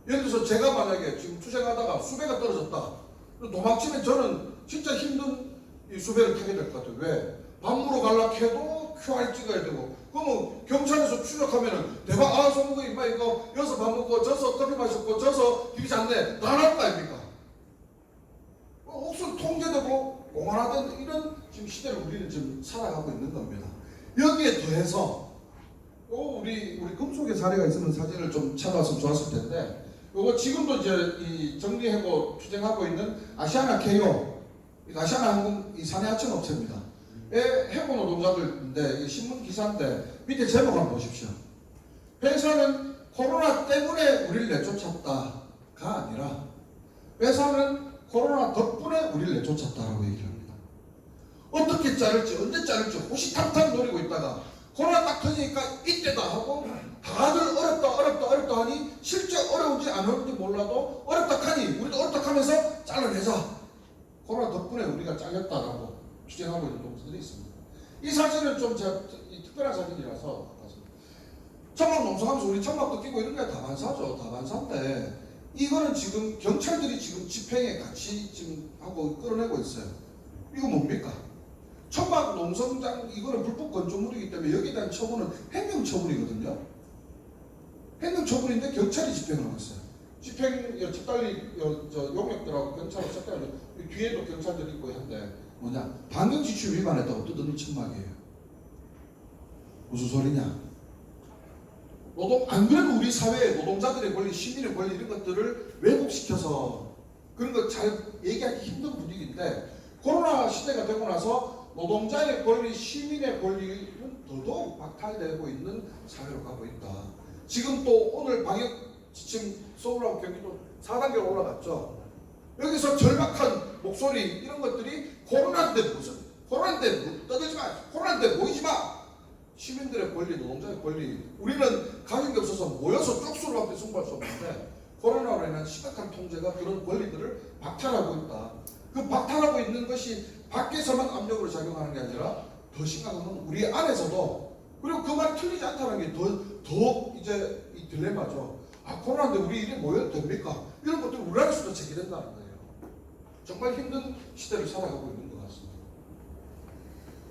예를 들어서 제가 만약에 지금 투쟁하다가 수배가 떨어졌다, 도망치면 저는 진짜 힘든 이 수배를 타게 될 것 같아요. 왜? 밤으로 가려고 해도 QR 찍어야 되고, 그러면 경찰에서 추적하면은 대박, 소문거 임마 이거 여기서 밥 먹고 저서 커피 마셨고 저서 비비지 않네, 다 나올 거 아닙니까? 옥수수 통제되고 공안화된 이런 지금 시대를 우리는 지금 살아가고 있는 겁니다. 여기에 더해서 우리 금속의 사례가 있으면 사진을 좀 찾아왔으면 좋았을 텐데 요거 지금도 이제 이 정리하고 추진하고 있는 아시아나 KO 아시아나 항공 이 사내 하청 업체입니다. 해고 노동자들인데 신문 기사인데 밑에 제목 한번 보십시오. 회사는 코로나 때문에 우리를 내쫓았다가 아니라 회사는 코로나 덕분에 우리를 내쫓았다라고 얘기를 합니다. 어떻게 자를지 언제 자를지 호시탐탐 노리고 있다가 코로나 딱 터지니까 이때다 하고 다들 어렵다 하니 실제 어려운지 안 어려운지 몰라도 어렵다 하니 우리도 어렵다 하면서 잘라내자. 코로나 덕분에 우리가 잘렸다라고 주장하고 있는 동지들이 있습니다. 이 사진은 좀 제가 특별한 사진이라서 천막 농성하면서 우리 천막도 끼고 이런 게 다반사죠. 다반사인데 이거는 지금 경찰들이 지금 집행에 같이 지금 하고 끌어내고 있어요. 이거 뭡니까? 천막 농성장 이거는 불법 건조물이기 때문에 여기에 대한 처분은 행정처분이거든요. 행정처분인데 경찰이 집행을 하고 있어요. 집행 집달리 용역들하고 경찰하고 섞여가지고 뒤에도 경찰들이 있고 한데 뭐냐 방역지출 위반했다고 뜯어낸 천막이에요. 무슨 소리냐? 안 그래도 우리 사회의 노동자들의 권리, 시민의 권리 이런 것들을 왜곡시켜서 그런 거 잘 얘기하기 힘든 분위기인데 코로나 시대가 되고 나서 노동자의 권리, 시민의 권리는 더더욱 박탈되고 있는 사회로 가고 있다. 지금 또 오늘 방역 지침 서울하고 경기도 4단계로 올라갔죠. 여기서 절박한 목소리 이런 것들이 코로나인데 무슨 코로나인데 떠들지 마, 코로나인데 모이지 마. 시민들의 권리, 노동자의 권리 우리는 가진 게 없어서 모여서 쪽수로 밖에 승부할 수 없는데 코로나로 인한 심각한 통제가 그런 권리들을 박탈하고 있다. 그 박탈하고 있는 것이 밖에서만 압력으로 작용하는 게 아니라 더 심각한 건 우리 안에서도 그리고 그 말이 틀리지 않다는 게 더 이제 이 딜레마죠. 아 코로나인데 우리 일에 모여도 됩니까? 이런 것들 우리 안에서도 제기된다는 거예요. 정말 힘든 시대를 살아가고 있는 것 같습니다.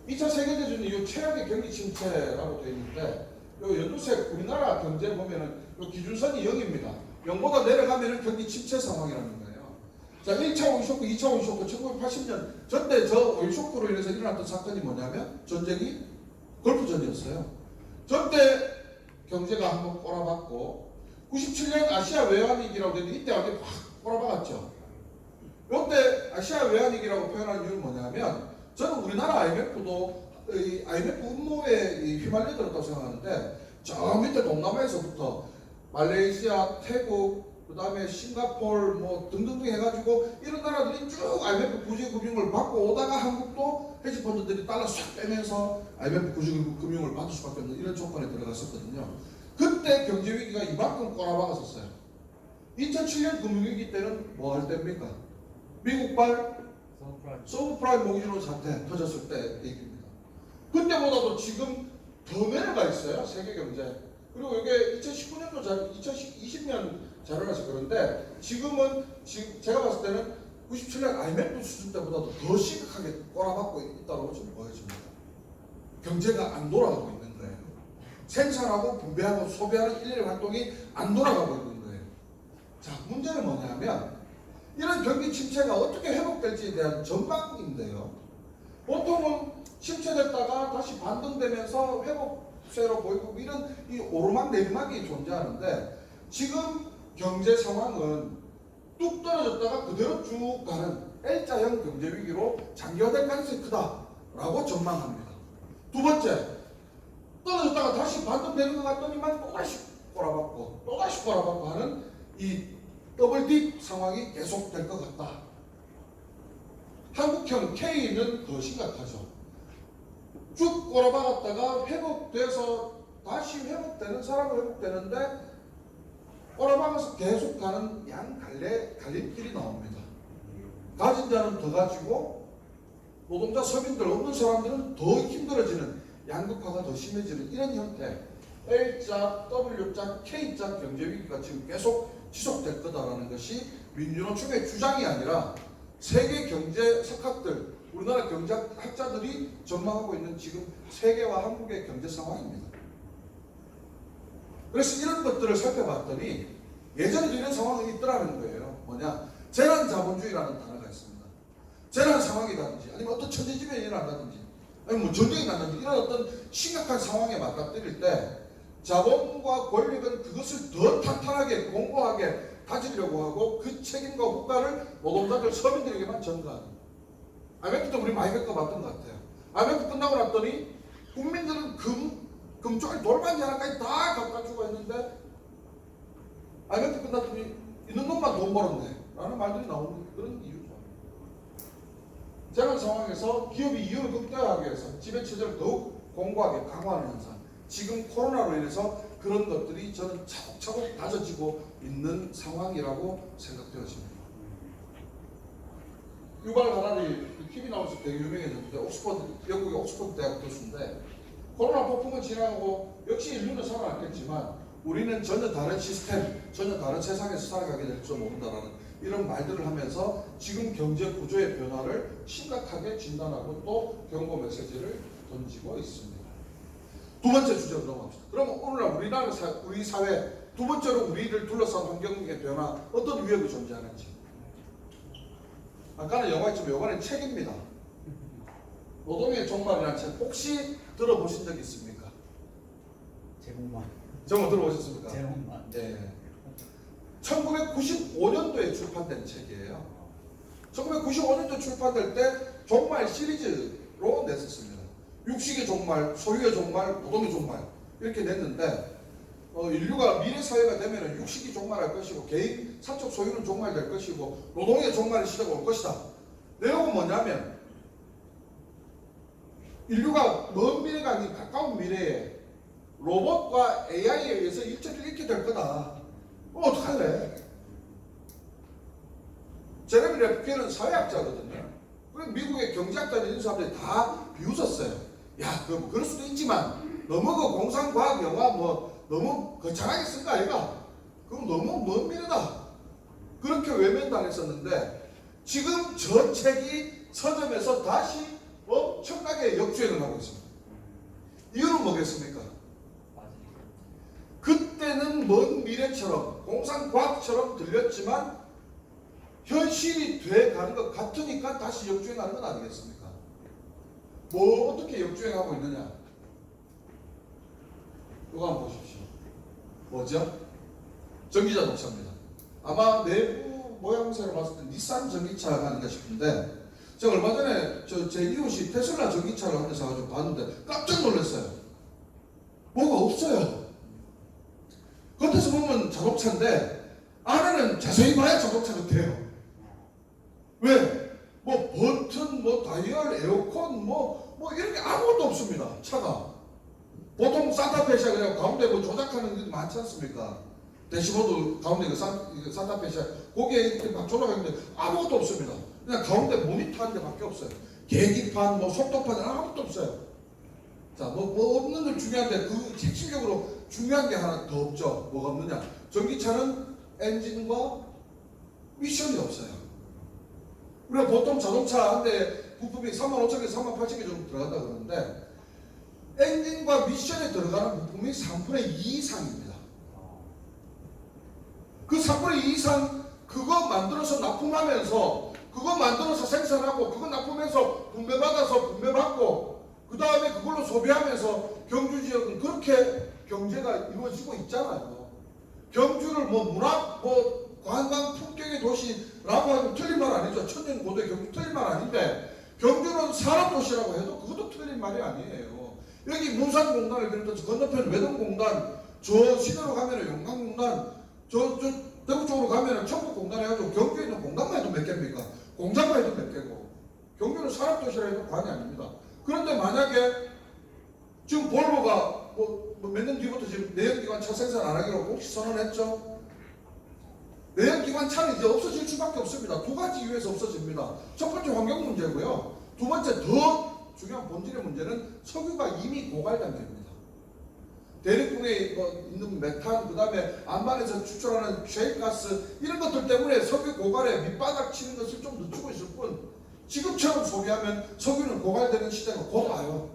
2차 세계대전 이후 최악의 경기 침체라고 되어 있는데 요 연두색 우리나라 경제 보면은 요 기준선이 0입니다. 0보다 내려가면은 경기 침체 상황이라는 거예요. 자, 1차 오일 쇼크, 2차 오일 쇼크, 1980년 전때 저 오일 쇼크로 인해서 일어났던 사건이 뭐냐면 전쟁이 걸프전이었어요. 전때 경제가 한번 꼬라박고 97년 아시아 외환위기라고 되는데 이때 완전히 확 꼬라박았죠. 이때 아시아 외환위기라고 표현한 이유는 뭐냐면 저는 우리나라 IMF도 IMF 음모에 휘말려들었다고 생각하는데 저 밑에 동남아에서부터 말레이시아, 태국, 그 다음에 싱가포르 뭐 등등등 해가지고 이런 나라들이 쭉 IMF 구제금융을 받고 오다가 한국도 헤지펀드들이 달러 싹 빼면서 IMF 구제금융을 받을 수밖에 없는 이런 조건에 들어갔었거든요. 그때 경제위기가 이만큼 꼬라박았었어요. 2007년 금융위기 때는 뭐 할 때입니까? 미국발 서브프라임 모기지론 사태 터졌을 때 얘기입니다. 그때보다도 지금 더 내려가 있어요. 세계 경제. 그리고 이게 2019년도 2020년 자료라서 그런데 지금은 지금 제가 봤을 때는 97년 IMF 수준 때보다도 더 심각하게 꼬라박고 있다고 지금 보여집니다. 경제가 안 돌아가고 있는 거예요. 생산하고 분배하고 소비하는 일련의 활동이 안 돌아가고 있는 거예요. 자, 문제는 뭐냐면 이런 경기 침체가 어떻게 회복될지에 대한 전망인데요. 보통은 침체됐다가 다시 반등되면서 회복세로 보이고 이런 이 오르막 내리막이 존재하는데 지금 경제 상황은 뚝 떨어졌다가 그대로 쭉 가는 L자형 경제 위기로 장기화될 가능성이 크다라고 전망합니다. 두 번째, 떨어졌다가 다시 반등되는 것 같더니만 또다시 꼬라박고 하는 이 더블딥 상황이 계속될 것 같다. 한국형 K는 더 심각하죠. 쭉 꼬라박았다가 회복돼서 다시 회복되는 사람은 회복되는데 꼬라박아서 계속 가는 양 갈림길이 나옵니다. 가진 자는 더 가지고 노동자 서민들 없는 사람들은 더 힘들어지는 양극화가 더 심해지는 이런 형태 L자, W자, K자 경제위기가 지금 계속 지속될 거다라는 것이 민주노총의 주장이 아니라 세계 경제 석학들, 우리나라 경제학자들이 전망하고 있는 지금 세계와 한국의 경제 상황입니다. 그래서 이런 것들을 살펴봤더니 예전에도 이런 상황이 있더라는 거예요. 뭐냐? 재난자본주의라는 단어가 있습니다. 재난 상황이라든지 아니면 어떤 천재지변이 일어난다든지 아니면 뭐 전쟁이 난다든지 이런 어떤 심각한 상황에 맞닥뜨릴 때 자본과 권력은 그것을 더 탄탄하게 공고하게 다지려고 하고 그 책임과 후과를 노동자들 서민들에게만 전가하는. IMF 때 우리 많이 겪어봤던 것 같아요. IMF 끝나고 났더니 국민들은 금쪽을 돌반지 하나까지 다 갖가지고 했는데 IMF 끝났더니 있는 놈만 돈 벌었네 라는 말들이 나오는 그런 이유죠. 재난 상황에서 기업이 이윤을 극대화하기 위해서 지배체제를 더욱 공고하게 강화하는 현상, 지금 코로나로 인해서 그런 것들이 저는 차곡차곡 다져지고 있는 상황이라고 생각되어집니다. 유발 하라리 TV 나오면서 되게 유명해졌는데 영국의 옥스퍼드 대학 교수인데 코로나 폭풍을 지나고 역시 인류는 살아났겠지만 우리는 전혀 다른 시스템, 전혀 다른 세상에서 살아가게 될 줄 모른다라는 이런 말들을 하면서 지금 경제 구조의 변화를 심각하게 진단하고 또 경고 메시지를 던지고 있습니다. 두 번째 주제로 넘어갑시다. 그럼 오늘날 우리 사회 두 번째로 우리를 둘러싼 환경의 변화, 어떤 위협이 존재하는지. 아까는 영화였지만 요거는 책입니다. 노동의 종말이라는 책 혹시 들어보신 적 있습니까? 제목만. 정말 들어보셨습니까? 제목만. 네. 1995년도에 출판된 책이에요. 1995년도에 출판될 때 종말 시리즈로 냈었습니다. 육식의 종말, 소유의 종말, 노동의 종말 이렇게 냈는데 인류가 미래 사회가 되면 육식이 종말할 것이고 개인 사적 소유는 종말될 것이고 노동의 종말의 시대가 올 것이다. 내용은 뭐냐면 인류가 먼 미래가 아닌 가까운 미래에 로봇과 AI에 의해서 일자리를 잃게 될 거다. 어떡할래? 제레미 레프킨은 사회학자거든요. 미국의 경제학자 이런 사람들이 다 비웃었어요. 야, 그럴 수도 있지만 너무 그 공상과학 영화 너무 거창하게 쓴 거 아이가? 그럼 너무 먼 미래다. 그렇게 외면당했었는데 지금 저 책이 서점에서 다시 엄청나게 역주행을 하고 있습니다. 이유는 뭐겠습니까? 그때는 먼 미래처럼 공상과학처럼 들렸지만 현실이 돼가는 것 같으니까 다시 역주행하는 건 아니겠습니까? 뭐 어떻게 역주행하고 있느냐? 이거 한번 보십시오. 뭐죠? 전기자동차입니다. 아마 내부 모양새로 봤을 때 닛산 전기차가 아닌가 싶은데 제가 얼마 전에 제 이웃이 테슬라 전기차를 한 대 사가지고 봤는데 깜짝 놀랐어요. 뭐가 없어요. 겉에서 보면 자동차인데 안에는 자세히 봐야 자동차 같아요. 왜? 뭐 버튼, 뭐 다이얼, 에어컨, 뭐 이런 게 아무것도 없습니다. 차가. 보통 산타페시아 그냥 가운데 뭐 조작하는 게 많지 않습니까? 대시보드 가운데 산타페시아 거기에 이렇게 막 조작하는데 아무것도 없습니다. 그냥 가운데 모니터 한 대밖에 없어요. 계기판, 뭐 속도판 아무것도 없어요. 자, 뭐 없는 건 중요한데 그 핵심적으로 중요한 게 하나 더 없죠. 뭐가 없느냐? 전기차는 엔진과 미션이 없어요. 우리가 보통 자동차 한 대 부품이 35,000개, 38,000개 정도 들어간다 그러는데 엔진과 미션에 들어가는 부품이 3분의 2 이상입니다. 그 3분의 2 이상 그거 만들어서 납품하면서 그거 만들어서 생산하고 그거 납품해서 분배받아서 분배받고 그 다음에 그걸로 소비하면서 경주 지역은 그렇게 경제가 이루어지고 있잖아요. 경주를 문화, 관광 풍경의 도시라고 하면 틀린 말 아니죠. 천년고도의 경주 틀린 말 아닌데 경주는 산업도시라고 해도 그것도 틀린 말이 아니에요. 여기 문산공단을 비롯해서 건너편 외동공단, 저 시내로 가면 용강공단, 저 대구 쪽으로 가면 청북공단 해가지고 경주에 있는 공단만 해도 몇 개입니까? 공장만 해도 몇 개고 경주는 산업도시라 해도 관이 아닙니다. 그런데 만약에 지금 볼보가 몇 년 뒤부터 지금 내연기관 차 생산 안 하기로 혹시 선언했죠? 내연기관 차는 이제 없어질 수밖에 없습니다. 두 가지 이유에서 없어집니다. 첫 번째 환경 문제고요. 두 번째 더 중요한 본질의 문제는 석유가 이미 고갈 단계입니다. 대륙궁에 있는 메탄, 그 다음에 안반에서 추출하는 셰일가스 이런 것들 때문에 석유 고갈에 밑바닥 치는 것을 좀 늦추고 있을 뿐 지금처럼 소비하면 석유는 고갈되는 시대가 곧 와요.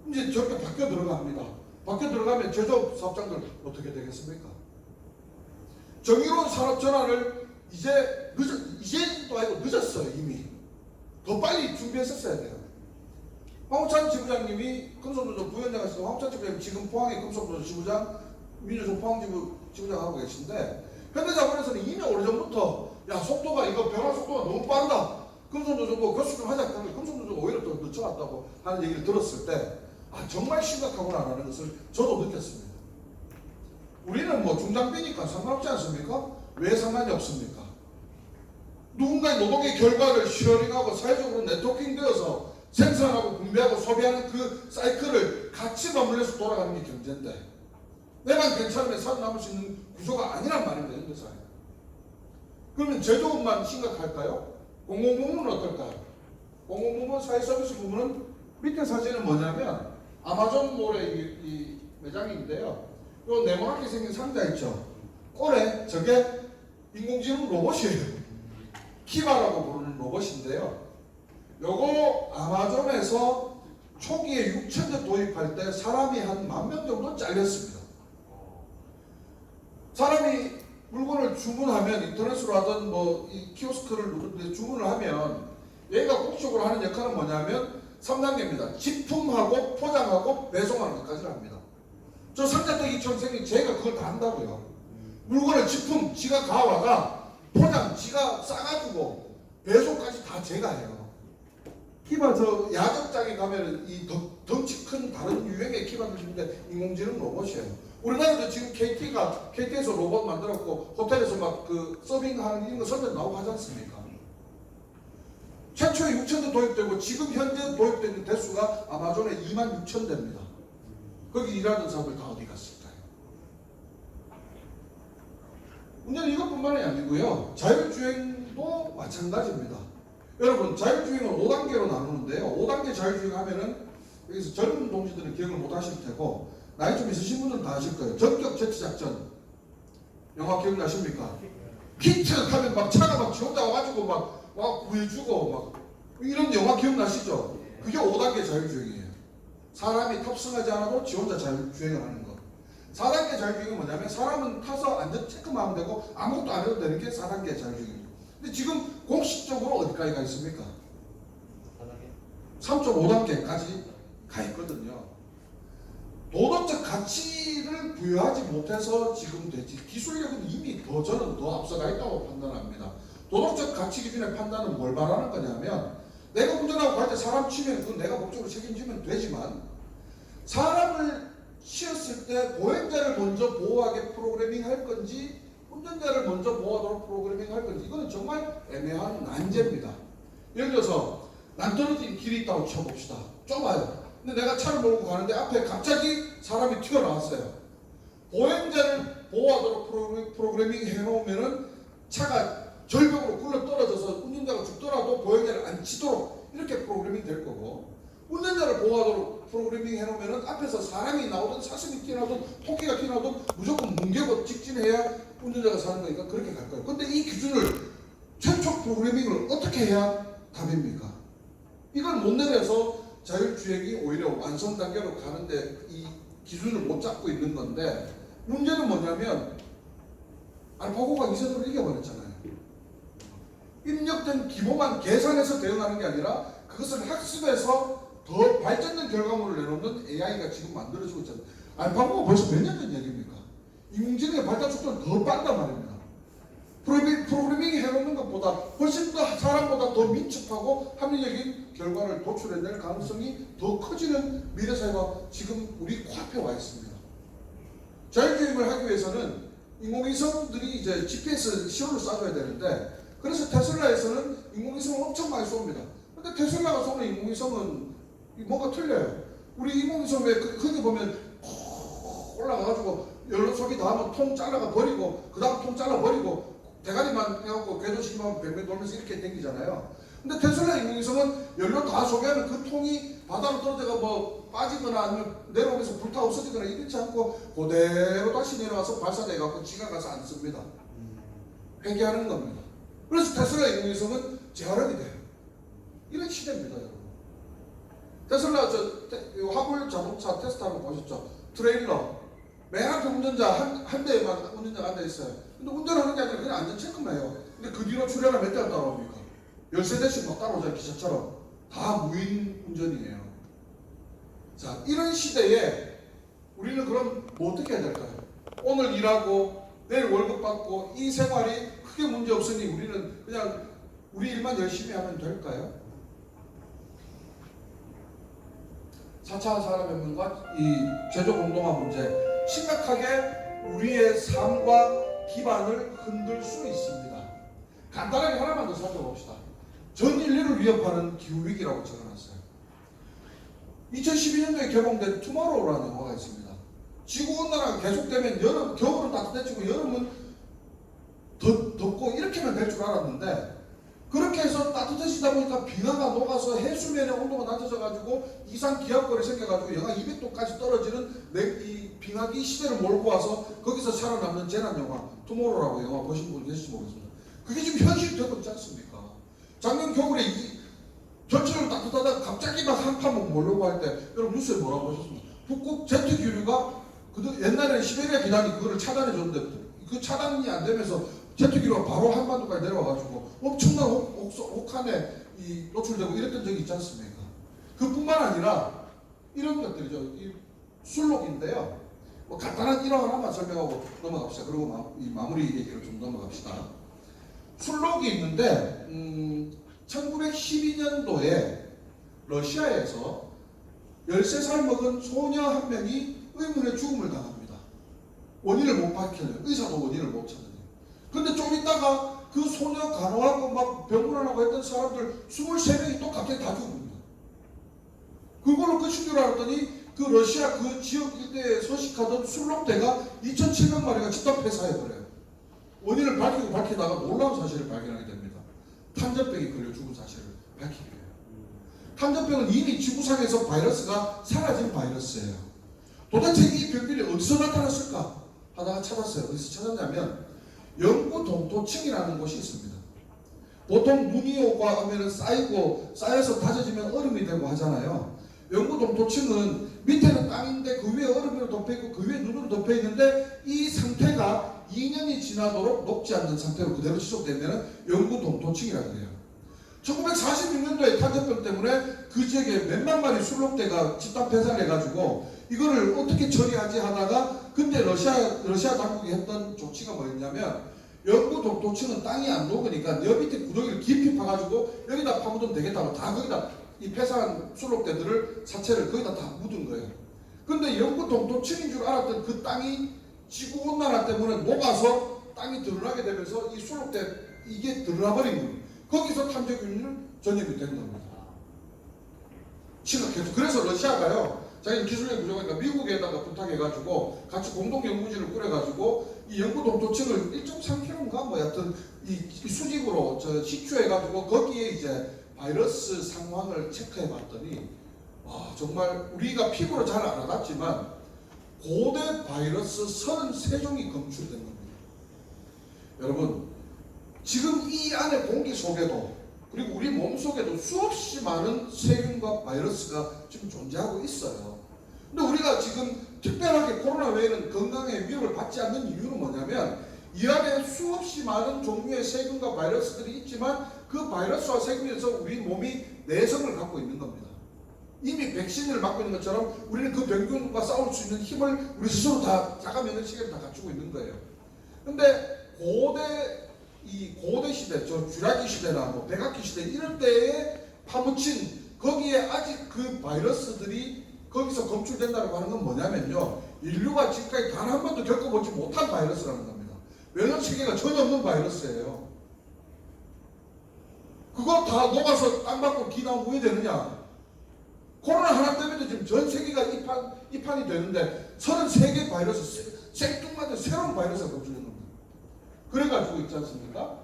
이제 저렇게 바뀌어 들어갑니다. 바뀌어 들어가면 제조업 사업장들 어떻게 되겠습니까? 정의로운 산업 전환을 이제도 아니고 늦었어요. 이미 더 빨리 준비했었어야 돼요. 황우찬 지부장님이 금속노조 부위원장 하시던 황우찬 지부장님 지금 포항의 금속노조 지부장, 민주노조 포항지부 지부장 하고 계신데 현대자본에서는 이미 오래전부터 야 속도가 이거 변화 속도가 너무 빠르다. 금속노조도 교수 좀 하자. 그러면 금속노조가 오히려 더 늦춰왔다고 하는 얘기를 들었을 때 정말 심각하구나라는 것을 저도 느꼈습니다. 우리는 뭐 중장비니까 상관없지 않습니까? 왜 상관이 없습니까? 누군가의 노동의 결과를 쉐어링하고 사회적으로 네트워킹되어서 생산하고 분배하고 소비하는 그 사이클을 같이 맞물려서 돌아가는 게 경제인데 내만 괜찮으면 살아남을 수 있는 구조가 아니란 말입니다. 현대사회. 그러면 제조업만 심각할까요? 공공부문은 어떨까요? 공공부문 사회서비스 부문은 밑에 사진은 뭐냐면 아마존몰의 이 매장인데요. 요 네모나게 생긴 상자 있죠. 꼴에 저게 인공지능 로봇이에요. 키바라고 부르는 로봇인데요. 요거 아마존에서 초기에 6,000대 도입할 때 사람이 한 10,000명 정도 잘렸습니다. 사람이 물건을 주문하면 인터넷으로 하든 뭐 이 키오스크를 누르는데 주문을 하면 얘가 공식적으로 하는 역할은 뭐냐면 3단계입니다. 집품하고 포장하고 배송하는 것까지를 합니다. 저 상자떼기처럼 생긴 제가 그걸 다 한다고요. 물건을 집품 지가 가와가 포장 지가 싸가지고 배송까지 다 제가 해요. 키바 저 야적장에 가면은 이 덩치 큰 다른 유형의 키바들 있는데 인공지능 로봇이에요. 우리나라도 지금 KT에서 로봇 만들었고 호텔에서 막 그 서빙하는 이런 거 설명 나오고 하지 않습니까? 최초에 6,000대 도입되고 지금 현재 도입되는 대수가 아마존에 26,000대입니다. 거기 일하는 사람들 다 어디 갔을까요? 문제는 이것뿐만이 아니고요. 자율주행도 마찬가지입니다. 여러분 자율주행은 5단계로 나누는데요. 5단계 자율주행 하면은 여기서 젊은 동지들은 기억을 못 하실 테고 나이 좀 있으신 분들은 다 아실 거예요. 전격 제트작전 영화 기억나십니까? 히트 하면 막 차가 막 지 혼자 와가지고 막 구해주고 막 이런 영화 기억나시죠? 그게 5단계 자율주행이에요. 사람이 탑승하지 않아도 지 혼자 자율주행을 하는 것. 4단계 자율주행은 뭐냐면 사람은 타서 안전 체크만 하면 되고 아무것도 안 해도 되는 게 4단계 자율주행입니다. 근데 지금 공식적으로 어디까지 가 있습니까? 3.5단계까지 가 있거든요. 도덕적 가치를 부여하지 못해서 지금 되지 기술력은 이미 저는 더 앞서가 있다고 판단합니다. 도덕적 가치 기준의 판단은 뭘 말하는 거냐면 내가 운전하고 갈 때 사람 치면 그건 내가 법적으로 책임지면 되지만 사람을 치었을 때 보행자를 먼저 보호하게 프로그래밍 할 건지 운전자를 먼저 보호하도록 프로그래밍 할 건지 이거는 정말 애매한 난제입니다. 예를 들어서 난 떨어진 길이 있다고 쳐봅시다. 좁아요. 근데 내가 차를 몰고 가는데 앞에 갑자기 사람이 튀어나왔어요. 보행자를 보호하도록 프로그래밍 해놓으면은 차가 절벽으로 굴러 떨어져서 운전자가 죽더라도 보행자를 안 치도록 이렇게 프로그래밍 될 거고 운전자를 보호하도록 프로그래밍 해놓으면은 앞에서 사람이 나오든 사슴이 튀어나오든 토끼가 튀어나오든 무조건 뭉개고 직진해야 운전자가 사는 거니까 그렇게 갈 거예요. 근데 이 기준을 최초 프로그래밍을 어떻게 해야 답입니까? 이걸 못 내려서 자율주행이 오히려 완성 단계로 가는데 이 기준을 못 잡고 있는 건데 문제는 뭐냐면 알파고가 이세돌을 이겨버렸잖아요. 입력된 기본만 계산해서 대응하는 게 아니라 그것을 학습해서 더 발전된 결과물을 내놓는 AI가 지금 만들어지고 있잖아요. 알파고가 벌써 몇 년 전 얘기입니까? 인공지능의 발달 속도는 더 빠르단 말입니다. 프로그래밍이 해놓는 것보다 훨씬 더 사람보다 더 민첩하고 합리적인 결과를 도출해낼 가능성이 더 커지는 미래사회가 지금 우리 코앞에 와 있습니다. 자율주행을 하기 위해서는 인공위성들이 이제 GPS 신호를 쏴줘야 되는데 그래서 테슬라에서는 인공위성을 엄청 많이 쏩니다. 근데 테슬라가 쏘는 인공위성은 뭔가 틀려요. 우리 인공위성에 흔히 보면 올라가가지고 연료 소비 다 하면 통 잘라가 버리고 그 다음 통 잘라 버리고 대가리만 해갖고 궤도식만 뱅뱅 돌면서 이렇게 댕기잖아요. 근데 테슬라 인공위성은 연료 다 소비하면 그 통이 바다로 떨어져가 뭐 빠지거나 아니면 내려오면서 불타 없어지거나 이렇지 않고 그대로 다시 내려와서 발사돼갖고 지가 가서 안 씁니다. 회귀하는 겁니다. 그래서 테슬라 인공위성은 재활용이 돼요. 이런 시대입니다, 여러분. 테슬라 화물 자동차 테스트 한번 보셨죠? 트레일러 맨 앞에 운전자 한 대에만 운전자가 앉아 있어요. 근데 운전하는 게 아니라 그냥 안전 체크만 해요. 근데 그 뒤로 출연을 몇 대가 따라옵니까? 13대씩 막 따라오잖아요. 기차처럼. 다 무인 운전이에요. 자, 이런 시대에 우리는 그럼 뭐 어떻게 해야 될까요? 오늘 일하고 내일 월급 받고 이 생활이 크게 문제 없으니 우리는 그냥 우리 일만 열심히 하면 될까요? 4차 산업혁명과 이 제조 공동화 문제 심각하게 우리의 삶과 기반을 흔들 수 있습니다. 간단하게 하나만 더 살펴봅시다. 전 인류를 위협하는 기후위기라고 적어놨어요. 2012년도에 개봉된 투모로우라는 영화가 있습니다. 지구온난화가 계속되면 여름, 겨울은 따뜻해지고 여름은 덥고 이렇게만 될 줄 알았는데 그렇게 해서 따뜻해지다 보니까 빙하가 녹아서 해수면의 온도가 낮아져가지고 이상기압골이 생겨가지고 영하 200도까지 떨어지는 이 빙하기 시대를 몰고 와서 거기서 살아남는 재난 영화 투모로우라고 영화 보신 분 계실지 모르겠습니다. 그게 지금 현실이 되고 있지 않습니까? 작년 겨울에 전체적으로 따뜻하다가 갑자기 막 한파만 몰려고 할 때 여러분 뉴스에 뭐라고 보셨습니까? 북극 제트 기류가 옛날에는 시베리아 기단이 그거를 차단해 줬는데 그 차단이 안 되면서 제트 기류가 바로 한반도까지 내려와가지고 엄청난 혹한에 노출되고 이랬던 적이 있지 않습니까? 그뿐만 아니라 이런 것들이죠. 이 술록인데요. 뭐 간단한 일화 하나만 설명하고 넘어갑시다. 그리고 마무리 얘기를 좀 넘어갑시다. 술록이 있는데 1912년도에 러시아에서 13살 먹은 소녀 한 명이 의문의 죽음을 당합니다. 원인을 못 밝혀내요. 의사도 원인을 못 찾아내요. 근데 좀 있다가 그 소녀 간호하고 막 병문안하고 했던 사람들 23명이 또 갑자기 다 죽습니다. 그걸로 끝인 줄 알았더니 그 러시아 그 지역 일대에 서식하던 술록대가 2,700마리가 집단 폐사해버려요. 원인을 밝히다가 놀라운 사실을 발견하게 됩니다. 탄저병이 걸려 죽은 사실을 밝히게 돼요. 탄저병은 이미 지구상에서 바이러스가 사라진 바이러스예요. 도대체 이 병들이 어디서 나타났을까 하다가 찾았어요. 어디서 찾았냐면 영구 동토층이라는 곳이 있습니다. 보통 눈이 오고 하면 쌓여서 다져지면 얼음이 되고 하잖아요. 영구 동토층은 밑에는 땅인데 그 위에 얼음으로 덮여있고 그 위에 눈으로 덮여있는데 이 상태가 2년이 지나도록 녹지 않는 상태로 그대로 지속되면 영구 동토층이라고 해요. 1946년도에 탄저병 때문에 그 지역에 몇만 마리 술록대가 집단 폐사를 해가지고 이거를 어떻게 처리하지 하다가 근데 러시아 당국이 했던 조치가 뭐였냐면 영구 동토층은 땅이 안 녹으니까 여 밑에 구덩이를 깊이 파가지고 여기다 파묻으면 되겠다고 다 거기다 이 폐사한 술록대들을 사체를 거기다 다 묻은 거예요. 근데 영구 동토층인 줄 알았던 그 땅이 지구온난화 때문에 녹아서 땅이 드러나게 되면서 이 술록대 이게 드러나버린 거예요. 거기서 탄저균이 전염이 된 겁니다. 심각해서 그래서 러시아가요 자기 기술력 부족하니까 미국에다가 부탁해가지고 같이 공동 연구진을 꾸려가지고 이 영구 동토층을 1.3km인가 뭐 여하튼 이 수직으로 식추해가지고 거기에 이제 바이러스 상황을 체크해봤더니 와 정말 우리가 피부로 잘 안 와닿지만 고대 바이러스 33종이 검출된 겁니다. 여러분 지금 이 안에 공기 속에도 그리고 우리 몸 속에도 수없이 많은 세균과 바이러스가 지금 존재하고 있어요. 근데 우리가 지금 특별하게 코로나 외에는 건강에 위협을 받지 않는 이유는 뭐냐면 이 안에 수없이 많은 종류의 세균과 바이러스들이 있지만 그 바이러스와 세균에서 우리 몸이 내성을 갖고 있는 겁니다. 이미 백신을 맞고 있는 것처럼 우리는 그 병균과 싸울 수 있는 힘을 우리 스스로 다 자가 면역체계를 다 갖추고 있는 거예요. 근데 고대 시대, 저 쥐라기 시대나 뭐 백악기 시대 이런 때에 파묻힌 거기에 아직 그 바이러스들이 거기서 검출된다고 하는 건 뭐냐면요. 인류가 지금까지 단 한 번도 겪어보지 못한 바이러스라는 겁니다. 면역체계가 전혀 없는 바이러스예요. 그거 다 녹아서 땅 밖으로 기나오면 왜 되느냐. 코로나 하나 때문에 지금 전 세계가 이판이 되는데 33개 바이러스 생뚱맞은 새로운 바이러스가 검출된 겁니다. 그래가지고 있지 않습니까?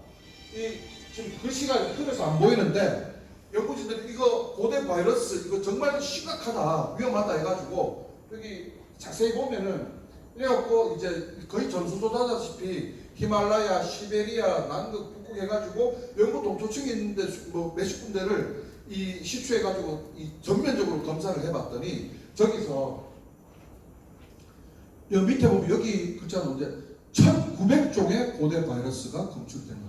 지금 글씨가 흐려서 안 보이는데 연구진들이 이거 고대 바이러스 이거 정말 심각하다 위험하다 해가지고 여기 자세히 보면은 그래갖고 이제 거의 전수조사다시피 히말라야, 시베리아, 남극, 북극 해가지고 영구 동토층이 있는데 뭐 몇십 군데를 이 시추해가지고 이 전면적으로 검사를 해봤더니 저기서 여 밑에 보면 여기 글자 나오는데 1900종의 고대 바이러스가 검출된 거예요.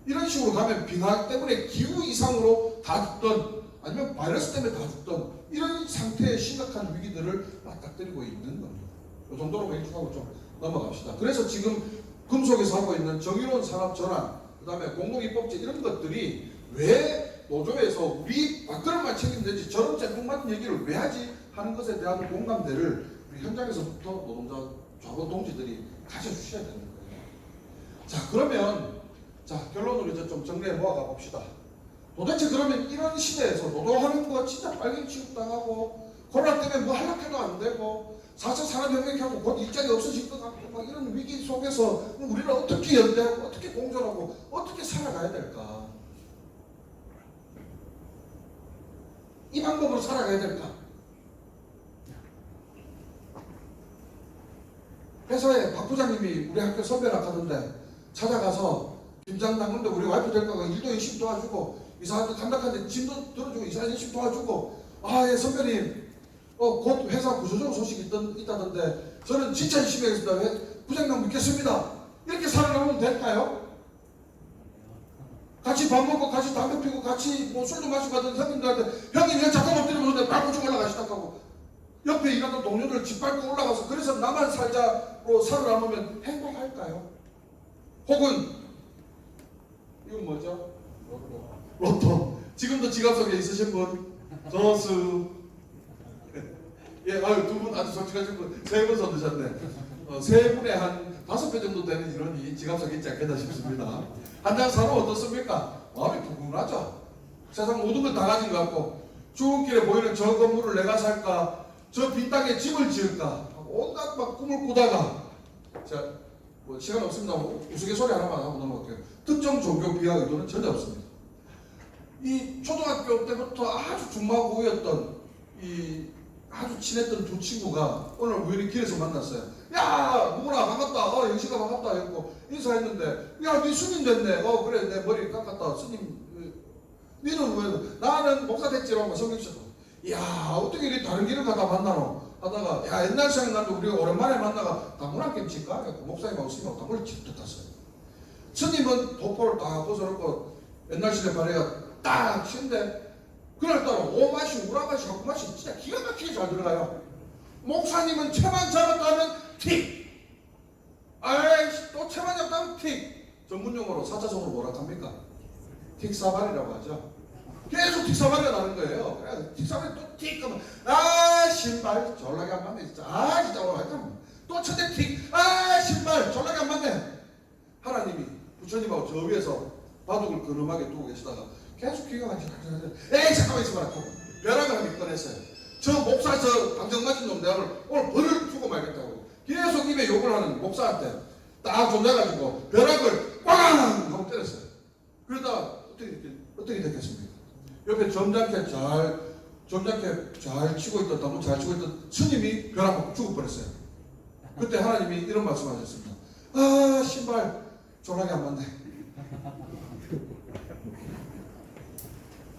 이런 식으로 가면 빙하 때문에 기후 이상으로 다 죽던 아니면 바이러스 때문에 다 죽던 이런 상태의 심각한 위기들을 맞닥뜨리고 있는 겁니다. 이 정도로 맹축하고 좀 넘어갑시다. 그래서 지금 금속에서 하고 있는 정의로운 산업 전환, 그 다음에 공동입법제 이런 것들이 왜 노조에서 우리 밥그릇만 책임면 되지 저런 쟁통맞은 얘기를 왜 하지 하는 것에 대한 공감대를 우리 현장에서부터 노동자 좌우 동지들이 가져주셔야 되는 거예요. 자, 그러면 자, 결론으로 이제 좀 정리해 모아가 봅시다. 도대체 그러면 이런 시대에서 노동하는 거 진짜 빨갱이 취급당하고 코로나 때문에 뭐 하려해도 안 되고 4차 산업혁명하고 곧 일자리 없어질 것 같고 막 이런 위기 속에서 우리는 어떻게 연대하고 어떻게 공존하고 어떻게 살아가야 될까? 이 방법으로 살아가야 될까? 회사에 박 부장님이 우리 학교 선배라 하던데 찾아가서 김장당 근데 우리 와이프 될 거가 일도 열심히 도와주고 이사한테 감독한테 짐도 들어주고 이사 열심히 도와주고 예 선배님 곧 회사 구조조정 소식이 있다던데 저는 진짜 열심히 하겠습니다. 부장님 믿겠습니다. 이렇게 살아가면 될까요? 같이 밥 먹고 같이 담배 피고 같이 뭐 술도 마시고 하던 형님들한테 형님 왜 자꾸 엎드리면서 발포좀 올라가 시작하고 옆에 일하던 동료들 짓밟고 올라가서 그래서 나만 살자로 살아남으면 행복할까요? 혹은 이건 뭐죠? 로또. 지금도 지갑 속에 있으신 분? 조수. 예, 두 분 아주 솔직하신 분, 3분 손드셨네. 3분에 한 5배 정도 되는 인원이 지갑 속에 있지 않겠나 싶습니다. 한 장 사면 어떻습니까? 마음이 푸근하죠. 세상 모든 걸 다 가진 것 같고, 출근길에 보이는 저 건물을 내가 살까, 저 빈 땅에 집을 지을까, 온갖 막 꿈을 꾸다가, 자, 뭐 시간 없습니다. 우스갯소리 하나만 하고 넘어갈게요. 특정 종교 비하 의도는 전혀 없습니다. 이 초등학교 때부터 아주 중마고우였던 이 아주 친했던 두 친구가 오늘 우연히 길에서 만났어요. 야, 누구나 반갑다. 영식아 반갑다. 했고 인사했는데 야, 네 스님 됐네. 그래 내 머리 깎았다. 스님 니는 왜? 나는 목사 됐지라고 성경처럼. 야, 어떻게 이렇게 다른 길을 가다 만나노? 하다가 야, 옛날 생각나는데 우리가 오랜만에 만나가 당문 한 게임 칠까? 목사님하고 스님하고 당문을 직접 탔어요. 스님은 도포를 딱 벗어놓고 옛날 시대 발레가 딱 치는데 그날따라 오맛이 우라맛이 하구맛이 진짜 기가 막히게 잘 들어가요. 목사님은 채만 잡았다면 틱! 아이씨 또 채만 잡았다면 틱! 전문용어로 4차적으로 뭐라 합니까? 틱사발이라고 하죠. 계속 틱사발이 나는 거예요. 그래 틱사발이 또 틱! 하면 신발 졸라게 안 맞네 진짜. 진짜 오늘 하여튼 또 첫째 틱! 신발 졸라게 안 맞네. 하나님이 부처님하고 저 위에서 바둑을 근엄하게 두고 계시다가 계속 귀가 막히게 에이 잠깐만 있어봐라. 벼락을 한개 꺼냈어요. 저 목사 저 방정 맞은 놈 내가 오늘 벌을 주고 말겠다고 계속 입에 욕을 하는 목사한테 딱 존재가지고 벼락을 꽝 하고 때렸어요. 그러다 어떻게 됐겠습니까? 옆에 점잖게 잘 치고 있던 당분 잘 치고 있던 스님이 벼락 맞고 죽을 뻔했어요. 그때 하나님이 이런 말씀하셨습니다. 신발 졸라게 안 맞네.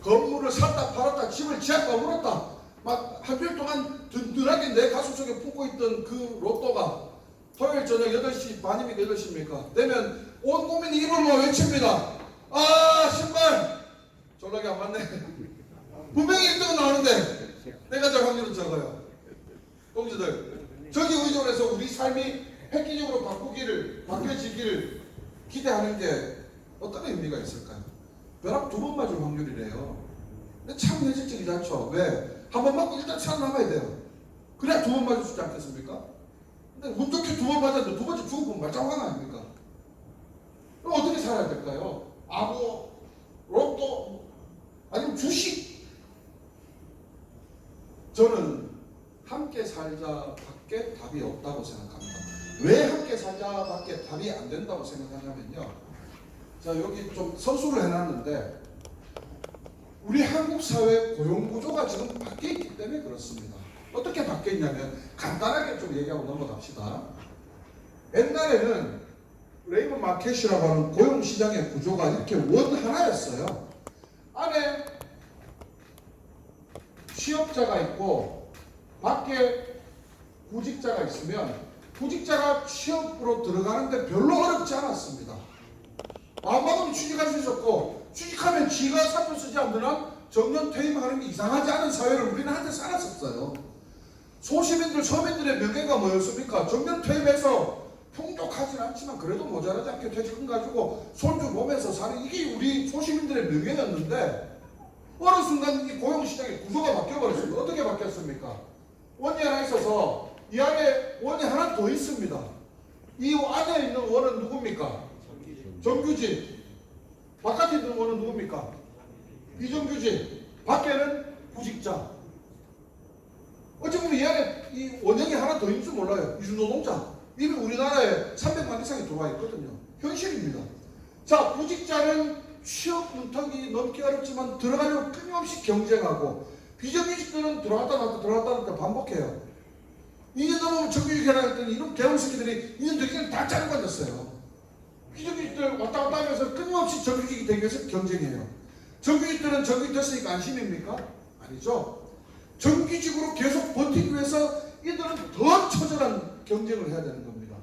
건물을 샀다 팔았다 집을 지었다 울었다 막 한 주일 동안 든든하게 내 가슴 속에 품고 있던 그 로또가 토요일 저녁 8시 반이면 8시입니까? 되면 온 국민이 입을 모아 외칩니다. 신발 졸라게 안 맞네. 분명히 1등은 나오는데 내가 될 확률은 적어요. 동지들 저기 의존해서 우리 삶이 획기적으로 바뀌어지기를 기대하는 게 어떤 의미가 있을까요? 벼락 2번 맞을 확률이래요. 근데 참 현실적이지 않죠. 왜? 한 번 맞고 일단 살아남아야 돼요. 그래야 2번 맞을 수 있지 않겠습니까? 근데 운 좋게 2번 맞았는데 2번째 죽으면 말짱한 아닙니까? 그럼 어떻게 살아야 될까요? 로또, 아니면 주식? 저는 함께 살자밖에 답이 없다고 생각합니다. 왜 함께 살자밖에 답이 안 된다고 생각하냐면요. 자, 여기 좀 서술을 해놨는데 우리 한국 사회 고용 구조가 지금 바뀌어 있기 때문에 그렇습니다. 어떻게 바뀌어 있냐면 간단하게 좀 얘기하고 넘어갑시다. 옛날에는 레이버 마켓이라고 하는 고용 시장의 구조가 이렇게 원 하나였어요. 안에 취업자가 있고 밖에 구직자가 있으면 구직자가 취업으로 들어가는데 별로 어렵지 않았습니다. 마음먹으면 취직할 수 있었고 취직하면 지가 사표 쓰지 않는 한 정년 퇴임하는 게 이상하지 않은 사회를 우리는 한때 살았었어요. 소시민들, 서민들의 명예가 뭐였습니까? 정년 퇴임해서 풍족하진 않지만 그래도 모자라지 않게 퇴직금 가지고 손주 보면서 사는 이게 우리 소시민들의 명예였는데 어느 순간 이 고용시장의 구조가 바뀌어버렸습니다. 어떻게 바뀌었습니까? 원이 하나 있어서 이 안에 원이 하나 더 있습니다. 이 안에 있는 원은 누굽니까? 정규직. 바깥에 있는 원은 누굽니까? 비정규직. 밖에는 구직자. 어찌 보면 이 안에 이 원형이 하나 더 있는 줄 몰라요. 이주노동자. 이미 우리나라에 300만 이상이 들어와 있거든요. 현실입니다. 자, 구직자는 취업 문턱이 넘기 어렵지만 들어가려고 끊임없이 경쟁하고 비정규직들은 들어갔다 나왔다 반복해요. 2년 넘으면 정규직 해라 했더니 이런 개운 새끼들이 2년 되기는 다 짜는 거였어요. 비정규직들 왔다 갔다 하면서 끊임없이 정규직이 되기 위해서 경쟁해요. 정규직들은 정규직 됐으니까 안심입니까? 아니죠. 정규직으로 계속 버티기 위해서 이들은 더 처절한 경쟁을 해야 되는 겁니다.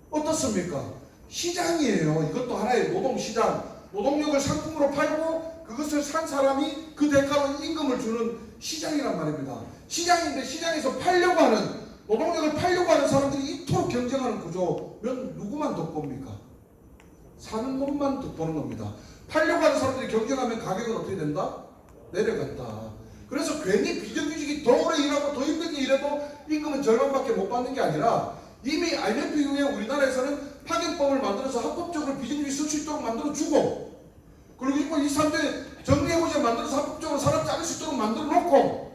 어떻습니까? 시장이에요. 이것도 하나의 노동시장. 노동력을 상품으로 팔고 그것을 산 사람이 그 대가로 임금을 주는 시장이란 말입니다. 시장인데 시장에서 팔려고 하는 노동력을 팔려고 하는 사람들이 이토록 경쟁하는 구조면 누구만 덕보입니까? 사는 놈만 덕보는 겁니다. 팔려고 하는 사람들이 경쟁하면 가격은 어떻게 된다? 내려간다. 그래서 괜히 비정규직이 더 오래 일하고 더 힘들게 일해도 임금은 절반밖에 못 받는 게 아니라 이미 IMF 이후에 우리나라에서는 파견법을 만들어서 합법적으로 비정규직 쓸 수 있도록 만들어주고 그리고 2, 3대 정리해보자 만들어서 합법적으로 사람 자를 수 있도록 만들어놓고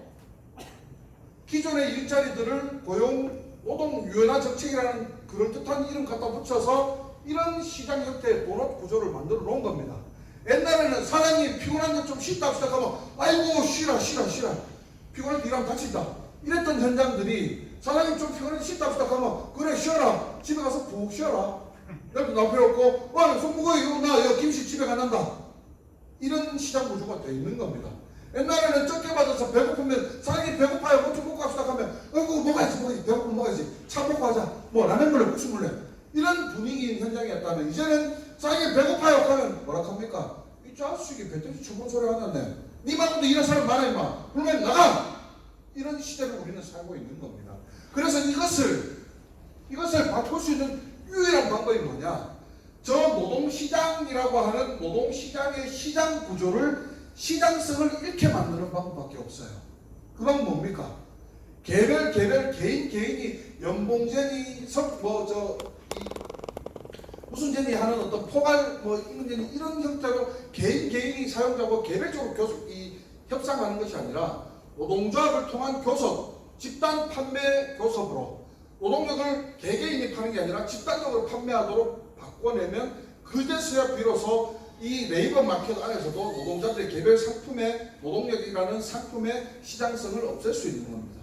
기존의 일자리들을 고용 노동 유연화 정책이라는 그럴듯한 이름 갖다 붙여서 이런 시장 형태의 도넛 구조를 만들어 놓은 겁니다. 옛날에는 사장님 피곤한데 좀 쉬다 시작하면 아이고 쉬라 피곤한데 일하면 다친다 이랬던 현장들이 사장님 좀 피곤한데 쉬다 시작하면 그래 쉬어라 집에 가서 푹 쉬어라 여기 나 필요 없고 손 무거워 이거 나 여기 김씨 집에 가난다 이런 시장 구조가 되어 있는 겁니다. 옛날에는 적게 받아서 배고프면 사장님 배고파요 고추 먹고 갑시다 하면 아이고 먹어야지 배고프면 먹어야지 차 먹고 하자 뭐 라면 물래 국수 물래 이런 분위기인 현장이었다면 이제는 사장님 배고파요 하면 뭐라 합니까? 이 자식이 배터리 처분 소리 하는데 니 말고도 이런 사람 많아 임마 그러면 나가! 이런 시대를 우리는 살고 있는 겁니다. 그래서 이것을 바꿀 수 있는 유일한 방법이 뭐냐? 저 노동시장이라고 하는 노동시장의 시장 구조를 시장성을 잃게 만드는 방법밖에 없어요. 그 방법은 뭡니까? 개별 개인이 연봉제니 무슨 제니 하는 어떤 포괄 임금제니 이런 형태로 개인이 사용자고 개별적으로 교섭 협상하는 것이 아니라 노동조합을 통한 교섭, 집단 판매 교섭으로 노동력을 개개인이 파는 게 아니라 집단적으로 판매하도록 바꿔내면 그제서야 비로소 이 네이버 마켓 안에서도 노동자들의 개별 상품의 노동력이라는 상품의 시장성을 없앨 수 있는 겁니다.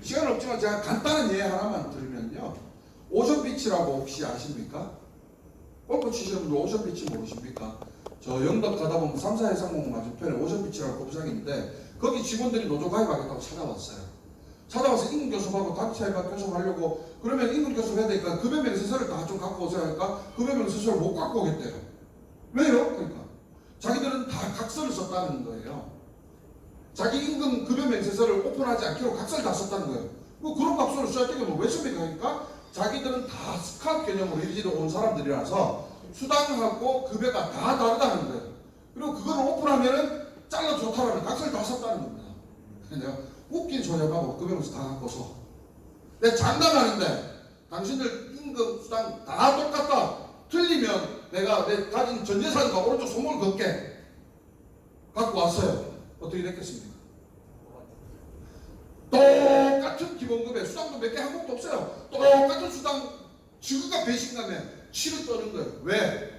시간은 없지만 제가 간단한 예 하나만 들으면요. 오션비치라고 혹시 아십니까? 골프 치시는 분들 오션비치 모르십니까? 저 영덕 가다 보면 3사 해상공 맞은편에 오션비치라고 골프장이 있는데 거기 직원들이 노조 가입하겠다고 찾아왔어요. 찾아와서 임금교섭하고 단체가 교섭하려고 그러면 임금교섭 해야 되니까 급여 명세서를 다 좀 갖고 오세요 하니까 급여 명세서를 못 갖고 오겠대요. 왜요? 그러니까 자기들은 다 각서를 썼다는 거예요. 자기 임금 급여 명세서를 오픈하지 않기로 각서를 다 썼다는 거예요. 뭐 그런 각서를 써야 되게 왜 씁니까? 그러니까 자기들은 다 스카웃 개념으로 일지로 온 사람들이라서 수당하고 급여가 다 다르다는 거예요. 그리고 그걸 오픈하면은 잘라 좋다라는 각서를 다 썼다는 겁니다. 내가 웃긴 소리하고 급여명세 다 갖고서 내가 장담하는데 당신들 임금 수당 다 똑같다 틀리면 내가 내 가진 전 재산과 오른쪽 손목을 걷게 갖고 왔어요. 어떻게 됐겠습니까? 똑같은 기본급에 수당도 몇 개 한 것도 없어요. 똑같은 수당 지구가 배신감에 치를 떠는 거예요. 왜?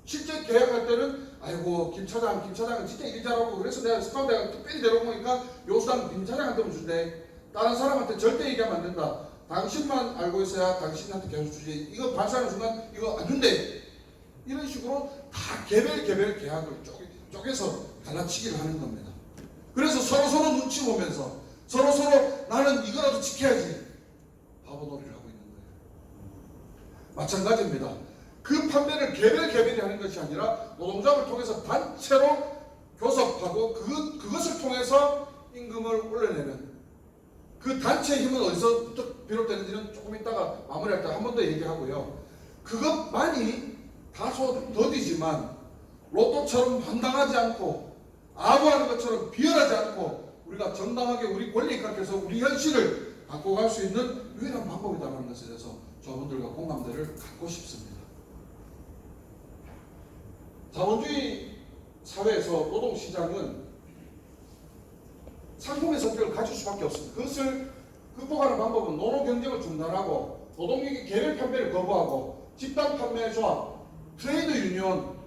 실제 계약할 때는 아이고 김 차장은 진짜 일 잘하고 그래서 내가 스카우트 내가 특별히 데려온 거니까 요 수당 김 차장한테만 준대. 다른 사람한테 절대 얘기하면 안 된다. 당신만 알고 있어야 당신한테 계속 주지. 이거 반사하는 순간 이거 안 준대. 이런 식으로 다 개별 계약을 쪼개서 갈라치기를 하는 겁니다. 그래서 서로 눈치 보면서 서로 나는 이거라도 지켜야지. 바보놀이를 하고 있는 거예요. 마찬가지입니다. 그 판매를 개별이 하는 것이 아니라 노동조합을 통해서 단체로 교섭하고 그것을 통해서 임금을 올려내는 그 단체의 힘은 어디서부터 비롯되는지는 조금 이따가 마무리할 때 한 번 더 얘기하고요. 그것만이 다소 더디지만 로또처럼 황당하지 않고 아부하는 것처럼 비열하지 않고 우리가 정당하게 우리 권리 입각해서 우리 현실을 바꿔갈 수 있는 유일한 방법이다라는 것에 대해서 저분들과 공감대를 갖고 싶습니다. 자본주의 사회에서 노동시장은 상품의 성격을 가질 수밖에 없습니다. 그것을 극복하는 방법은 노노경쟁을 중단하고 노동력의 개별 판매를 거부하고 집단 판매 조합, 트레이드 유니온,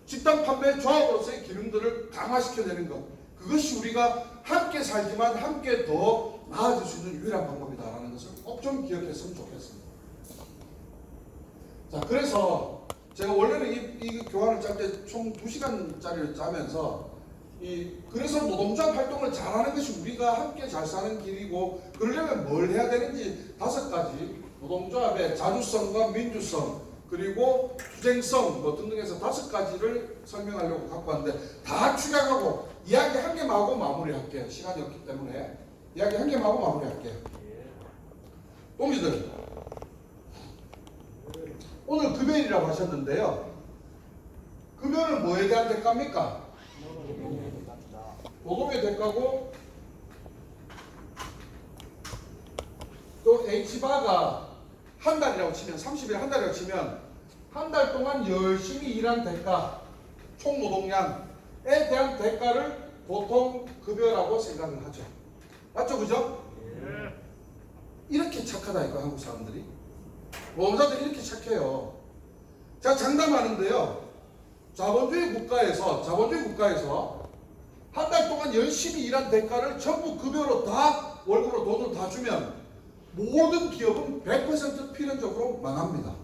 집단 판매 조합으로서의 기능들을 강화시켜내는 것, 그것이 우리가 함께 살지만 함께 더 나아질 수 있는 유일한 방법이다라는 것을 꼭 좀 기억했으면 좋겠습니다. 자, 그래서 제가 원래는 이 교환을 짤 때 총 2시간짜리를 짜면서 그래서 노동조합 활동을 잘하는 것이 우리가 함께 잘 사는 길이고, 그러려면 뭘 해야 되는지 5가지, 노동조합의 자주성과 민주성, 그리고 투쟁성 등등해서 5가지를 설명하려고 갖고 왔는데, 다 축약하고 이야기 한 개만 하고 마무리할게요. 시간이 없기 때문에 이야기 한 개만 하고 마무리할게요. 동지들, 오늘 금요일이라고 하셨는데요. 금요일은 뭐에 대한 대가입니까? 노동의 대가고, 또 H바가 한 달이라고 치면, 30일 한 달이라고 치면 한 달 동안 열심히 일한 대가, 총 노동량에 대한 대가를 보통 급여라고 생각을 하죠. 맞죠? 그죠? 이렇게 착하다니까, 한국 사람들이. 노동자들이 이렇게 착해요. 제가 장담하는데요. 자본주의 국가에서 한 달 동안 열심히 일한 대가를 전부 급여로 다, 월급으로 돈을 다 주면 모든 기업은 100% 필연적으로 망합니다.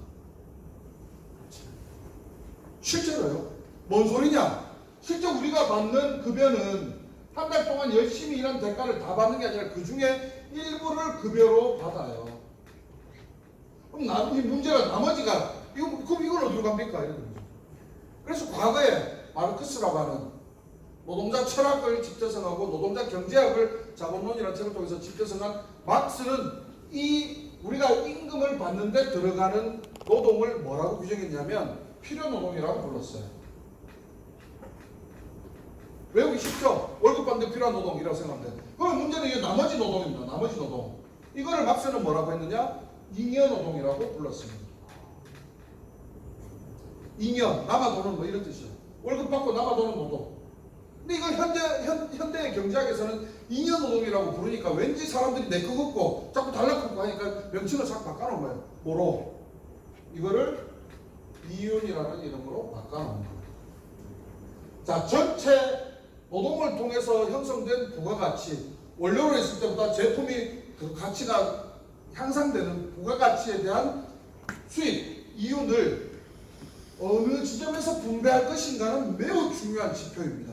실제로요. 뭔 소리냐? 실제 우리가 받는 급여는 한 달 동안 열심히 일한 대가를 다 받는 게 아니라 그 중에 일부를 급여로 받아요. 그럼 이 문제가 나머지가, 그럼 이걸 어디로 갑니까? 이런 거죠. 그래서 과거에 마르크스라고 하는 노동자 철학을 집대성하고 노동자 경제학을 자본론이라는 책을 통해서 집대성한 막스는 우리가 임금을 받는데 들어가는 노동을 뭐라고 규정했냐면 필요노동이라고 불렀어요. 외우기 쉽죠? 월급 받는데 필요한 노동이라고 생각하면 돼요. 그럼 문제는 이게 나머지 노동입니다. 나머지 노동. 이거를 막스는 뭐라고 했느냐? 잉여노동이라고 불렀습니다. 잉여, 남아도는 뭐 이런 뜻이죠. 월급 받고 남아도는 노동. 근데 이걸 현대의 경제학에서는 잉여노동이라고 부르니까 왠지 사람들이 내 거 걷고 자꾸 달라붙고 하니까 명칭을 자꾸 바꿔놓은 거예요. 뭐로? 이거를 이윤이라는 이름으로 바꿔놓은 거예요. 자, 전체 노동을 통해서 형성된 부가가치, 원료로 했을 때보다 제품이 그 가치가 향상되는 부가가치에 대한 수익, 이윤을 어느 지점에서 분배할 것인가는 매우 중요한 지표입니다.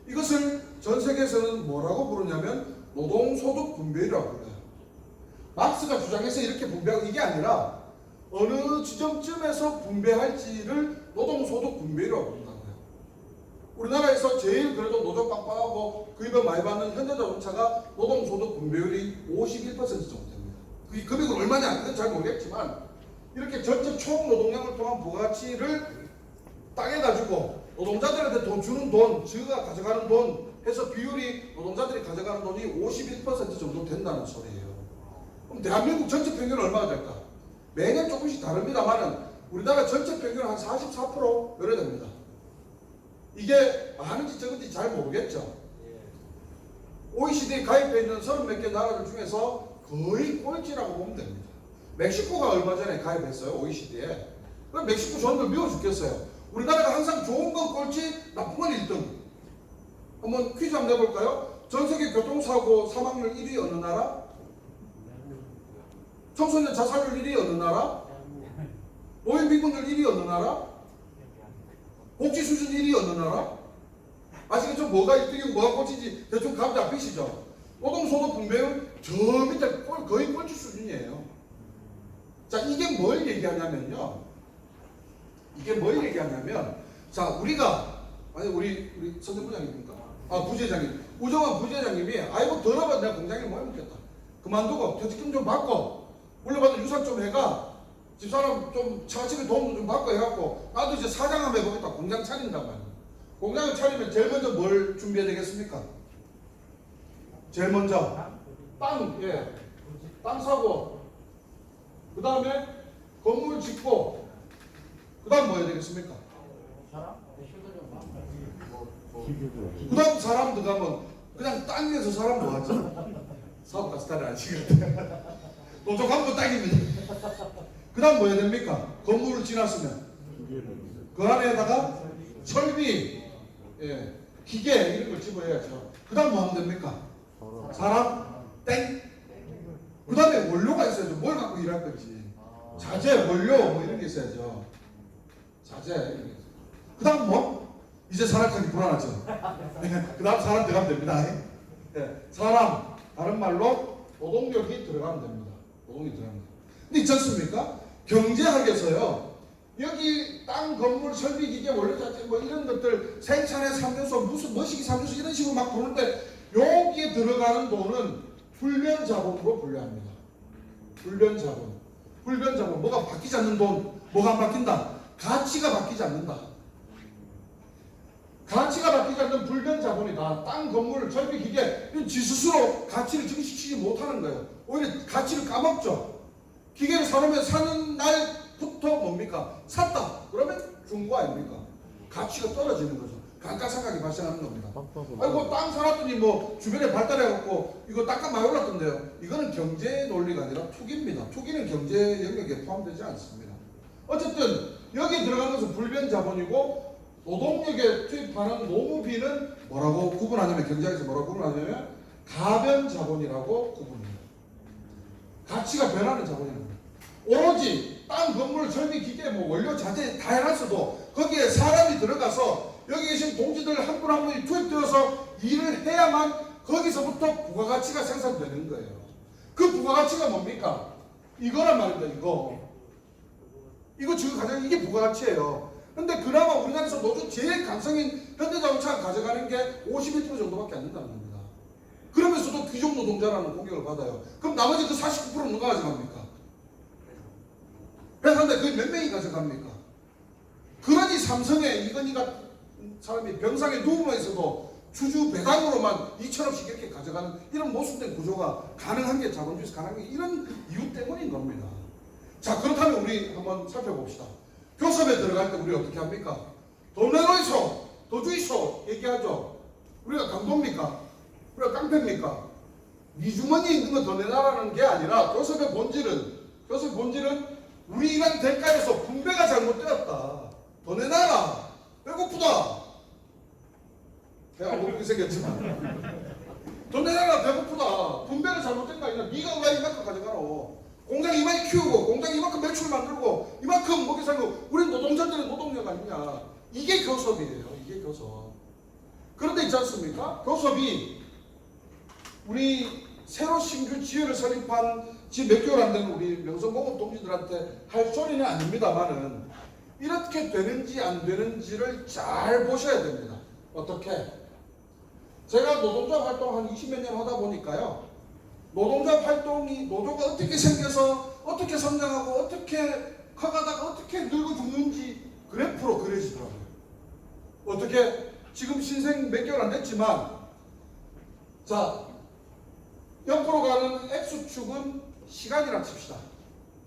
이것을 전 세계에서는 뭐라고 부르냐면 노동소득 분배율이라고 불러요. 막스가 주장해서 이렇게 분배하고, 이게 아니라 어느 지점쯤에서 분배할지를 노동소득 분배율이라고 부른다고요. 우리나라에서 제일 그래도 노조 빡빡하고 급여 많이 받는 현대자동차가 노동소득 분배율이 51% 정도 됩니다. 그 금액은 얼마냐? 그건 잘 모르겠지만 이렇게 전체 총 노동량을 통한 부가가치를 따개가지고 노동자들한테 돈 주는 돈, 저가 가져가는 돈 해서 비율이 노동자들이 가져가는 돈이 51% 정도 된다는 소리예요. 그럼 대한민국 전체 평균은 얼마가 될까? 매년 조금씩 다릅니다만은 우리나라 전체 평균은 한 44% 이래 됩니다. 이게 많은지 적은지 잘 모르겠죠. OECD에 가입해 있는 30몇 개 나라들 중에서 거의 꼴찌라고 보면 됩니다. 멕시코가 얼마 전에 가입했어요, OECD에. 그럼 멕시코 좋은 걸 미워 죽겠어요. 우리나라가 항상 좋은 건 꼴찌, 나쁜 건 1등. 한번 퀴즈 한번 내볼까요? 전 세계 교통사고 사망률 1위 어느 나라? 청소년 자살률 1위 어느 나라? 노인 빈곤율 1위 어느 나라? 복지 수준 1위 어느 나라? 아시겠죠? 뭐가 1등이고 뭐가 꼴찌인지 대충 감 잡히시죠? 노동소득 분배율 저 밑에 거의 꼴찌 수준이에요. 자, 이게 뭘 얘기하냐면요. 자, 우리가 아니 우리 선생부장님입니까? 부회장님. 우정환 부회장님이 아이고 더러워 내가 공장에 뭐 해먹겠다. 그만두고 퇴직금 좀 받고 물려받은 유산 좀 해가 집사람 좀 차집에 도움도 좀 받고 해갖고 나도 이제 사장 한번 해보겠다. 공장 차린단 말이에요. 공장을 차리면 제일 먼저 뭘 준비해야 되겠습니까? 제일 먼저 땅 사고 그 다음에 건물 짓고 그 다음 뭐 해야 되겠습니까? 그 다음 사람 들어가면 그냥 땅에서 사람 뭐 하죠? 사업가 스타일 아시겠다. 노조 간부 땅입니다. 그 다음 뭐 해야 됩니까? 건물을 지났으면 그 안에다가 설비, 기계 이런 걸 집어야죠. 그 다음 뭐 하면 됩니까? 사람, 땡. 그 다음에 원료가 있어야죠. 뭘 갖고 일할 건지. 자재, 원료 뭐 이런 게 있어야죠. 자재. 그 다음 뭐? 이제 사람하기 불안하죠. 그 다음 사람 들어가면 됩니다. 사람, 다른 말로 노동력이 들어가면 됩니다. 노동이 들어갑니다. 근데 있지 않습니까? 경제학에서요. 여기 땅, 건물, 설비, 기계, 원료 자체 뭐 이런 것들 생산의 3요소, 무슨 머시기 3요소 이런 식으로 막 보는데 여기에 들어가는 돈은 불변 자본으로 분류합니다. 불변 자본. 뭐가 바뀌지 않는 돈, 뭐가 안 바뀐다. 가치가 바뀌지 않는다. 가치가 바뀌지 않는 불변 자본이다. 땅, 건물, 설비, 기계 이런 지 스스로 가치를 증식시키지 못하는 거예요. 오히려 가치를 까먹죠. 기계를 사놓으면 사는 날부터 뭡니까? 샀다. 그러면 준 거 아닙니까? 가치가 떨어지는 거죠. 감가상각이 발생하는 겁니다. 아이고 땅 사놨더니 뭐 주변에 발달해갖고 이거 땅값 많이 올랐던데요. 이거는 경제 논리가 아니라 투기입니다. 투기는 경제 영역에 포함되지 않습니다. 어쨌든 여기 들어가는 것은 불변 자본이고 노동력에 투입하는 노무비는 뭐라고 구분하냐면 경제학에서 뭐라고 구분하냐면 가변 자본이라고 구분해요. 가치가 변하는 자본입니다. 오로지 땅, 건물, 설비, 기계, 뭐 원료, 자재 다 해놨어도 거기에 사람이 들어가서 여기 계신 동지들 한 분 한 분이 투입되어서 일을 해야만 거기서부터 부가가치가 생산되는 거예요. 그 부가가치가 뭡니까? 이거란 말입니다. 이거 지금 가장 이게 부가가치예요. 근데 그나마 우리나라에서 노조 제일 강성인 현대자동차가 가져가는 게 51% 정도밖에 안 된다는 겁니다. 그러면서도 귀족 노동자라는 공격을 받아요. 그럼 나머지 그 49%는 누가 가져갑니까? 그런데 그게 몇 명이 가져갑니까? 그러니 삼성에 이건희가 사람이 병상에 누워만 있어도 주주 배당으로만 2천억씩 이렇게 가져가는 이런 모순된 구조가 가능한 게 자본주의에서 가능한 게 이런 이유 때문인 겁니다. 자, 그렇다면 우리 한번 살펴봅시다. 교섭에 들어갈 때 우리 어떻게 합니까? 돈 내놓이소, 더 주이소 얘기하죠. 우리가 강도입니까? 우리가 깡패입니까? 네 주머니에 있는 거 더 내놔라는 게 아니라 교섭의 본질은 우리 일한 대가에서 분배가 잘못되었다. 더 내놔라. 배고프다. 배가 고프게 생겼지만 더 내놔라. 배고프다. 분배가 잘못된 거 아니라 네가 왜 이만큼 가져가노. 공장 이만큼 키우고 공장 이만큼 매출 만들고 이만큼 먹이 살고 우리 노동자들의 노동력 아니냐. 이게 교섭이에요. 이게 교섭. 그런데 있지 않습니까? 교섭이 우리 새로 신규 지회를 설립한 지금 몇 개월 안 되는 우리 명성공업 동지들한테 할 소리는 아닙니다만은 이렇게 되는지 안 되는지를 잘 보셔야 됩니다. 어떻게? 제가 노동자 활동 한 20몇 년 하다 보니까요. 노동자 활동이 노조가 어떻게 생겨서 어떻게 성장하고 어떻게 커가다가 어떻게 늙어 죽는지 그래프로 그려지더라고요. 어떻게 지금 신생 몇 개월 안 됐지만 자 옆으로 가는 X축은 시간이라 칩시다.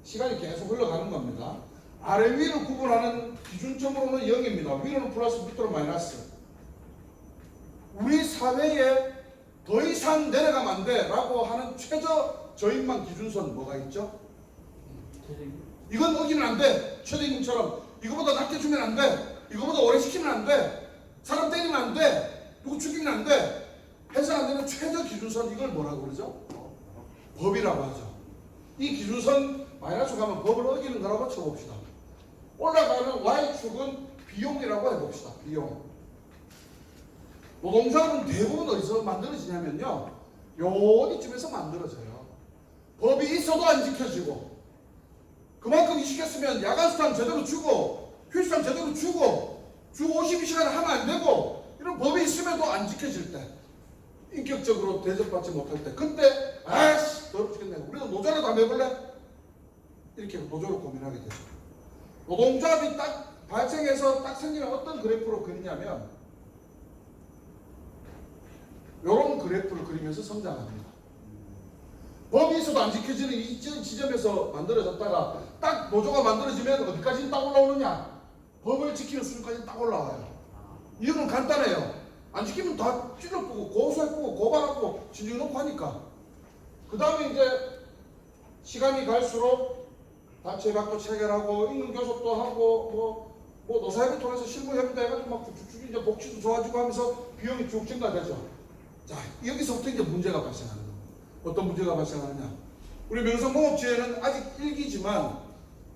시간이 계속 흘러가는 겁니다. 아래 위를 구분하는 기준점으로는 0입니다. 위로는 플러스 밑으로 마이너스. 우리 사회에 더 이상 내려가면 안 돼 라고 하는 최저 저임금 기준선 뭐가 있죠? 이건 어기면 안 돼. 최저임금처럼 이거보다 낮게 주면 안 돼. 이거보다 오래 시키면 안 돼. 사람 때리면 안 돼. 누구 죽이면 안 돼. 해서 안 되는 최저 기준선 이걸 뭐라고 그러죠? 법이라고 하죠. 이 기준선 마이너스 가면 법을 어기는 거라고 쳐봅시다. 올라가는 Y축은 비용이라고 해봅시다. 비용. 노동자는 대부분 어디서 만들어지냐면요. 어디쯤에서 만들어져요. 법이 있어도 안 지켜지고, 그만큼 이식했으면 야간 수당 제대로 주고 휴식시간 제대로 주고 주 52시간 하면 안 되고, 이런 법이 있음에도 안 지켜질 때, 인격적으로 대접받지 못할 때, 그때 아이씨 더럽 죽겠네, 우리도 노조라도 한번 해볼래? 이렇게 노조를 고민하게 되죠. 노동조합이 딱 발생해서 딱 생기면 어떤 그래프로 그리냐면 이런 그래프를 그리면서 성장합니다. 법이 있어도 안 지켜지는 이 지점에서 만들어졌다가 딱 노조가 만들어지면 어디까지 딱 올라오느냐? 법을 지키는 수준까지 딱 올라와요. 이유는 간단해요. 안 지키면 다 찔러보고 고소해보고 고발하고 진정 놓고 하니까. 그 다음에 이제 시간이 갈수록 단체협약도 체결하고 임금교섭도 하고 뭐 노사협을 통해서 실무협의도 해가지고 막 쭉쭉 이제 복지도 좋아지고 하면서 비용이 쭉 증가되죠. 자, 여기서부터 이제 문제가 발생하는 겁니다. 어떤 문제가 발생하느냐? 우리 명성공업지회는 아직 1기지만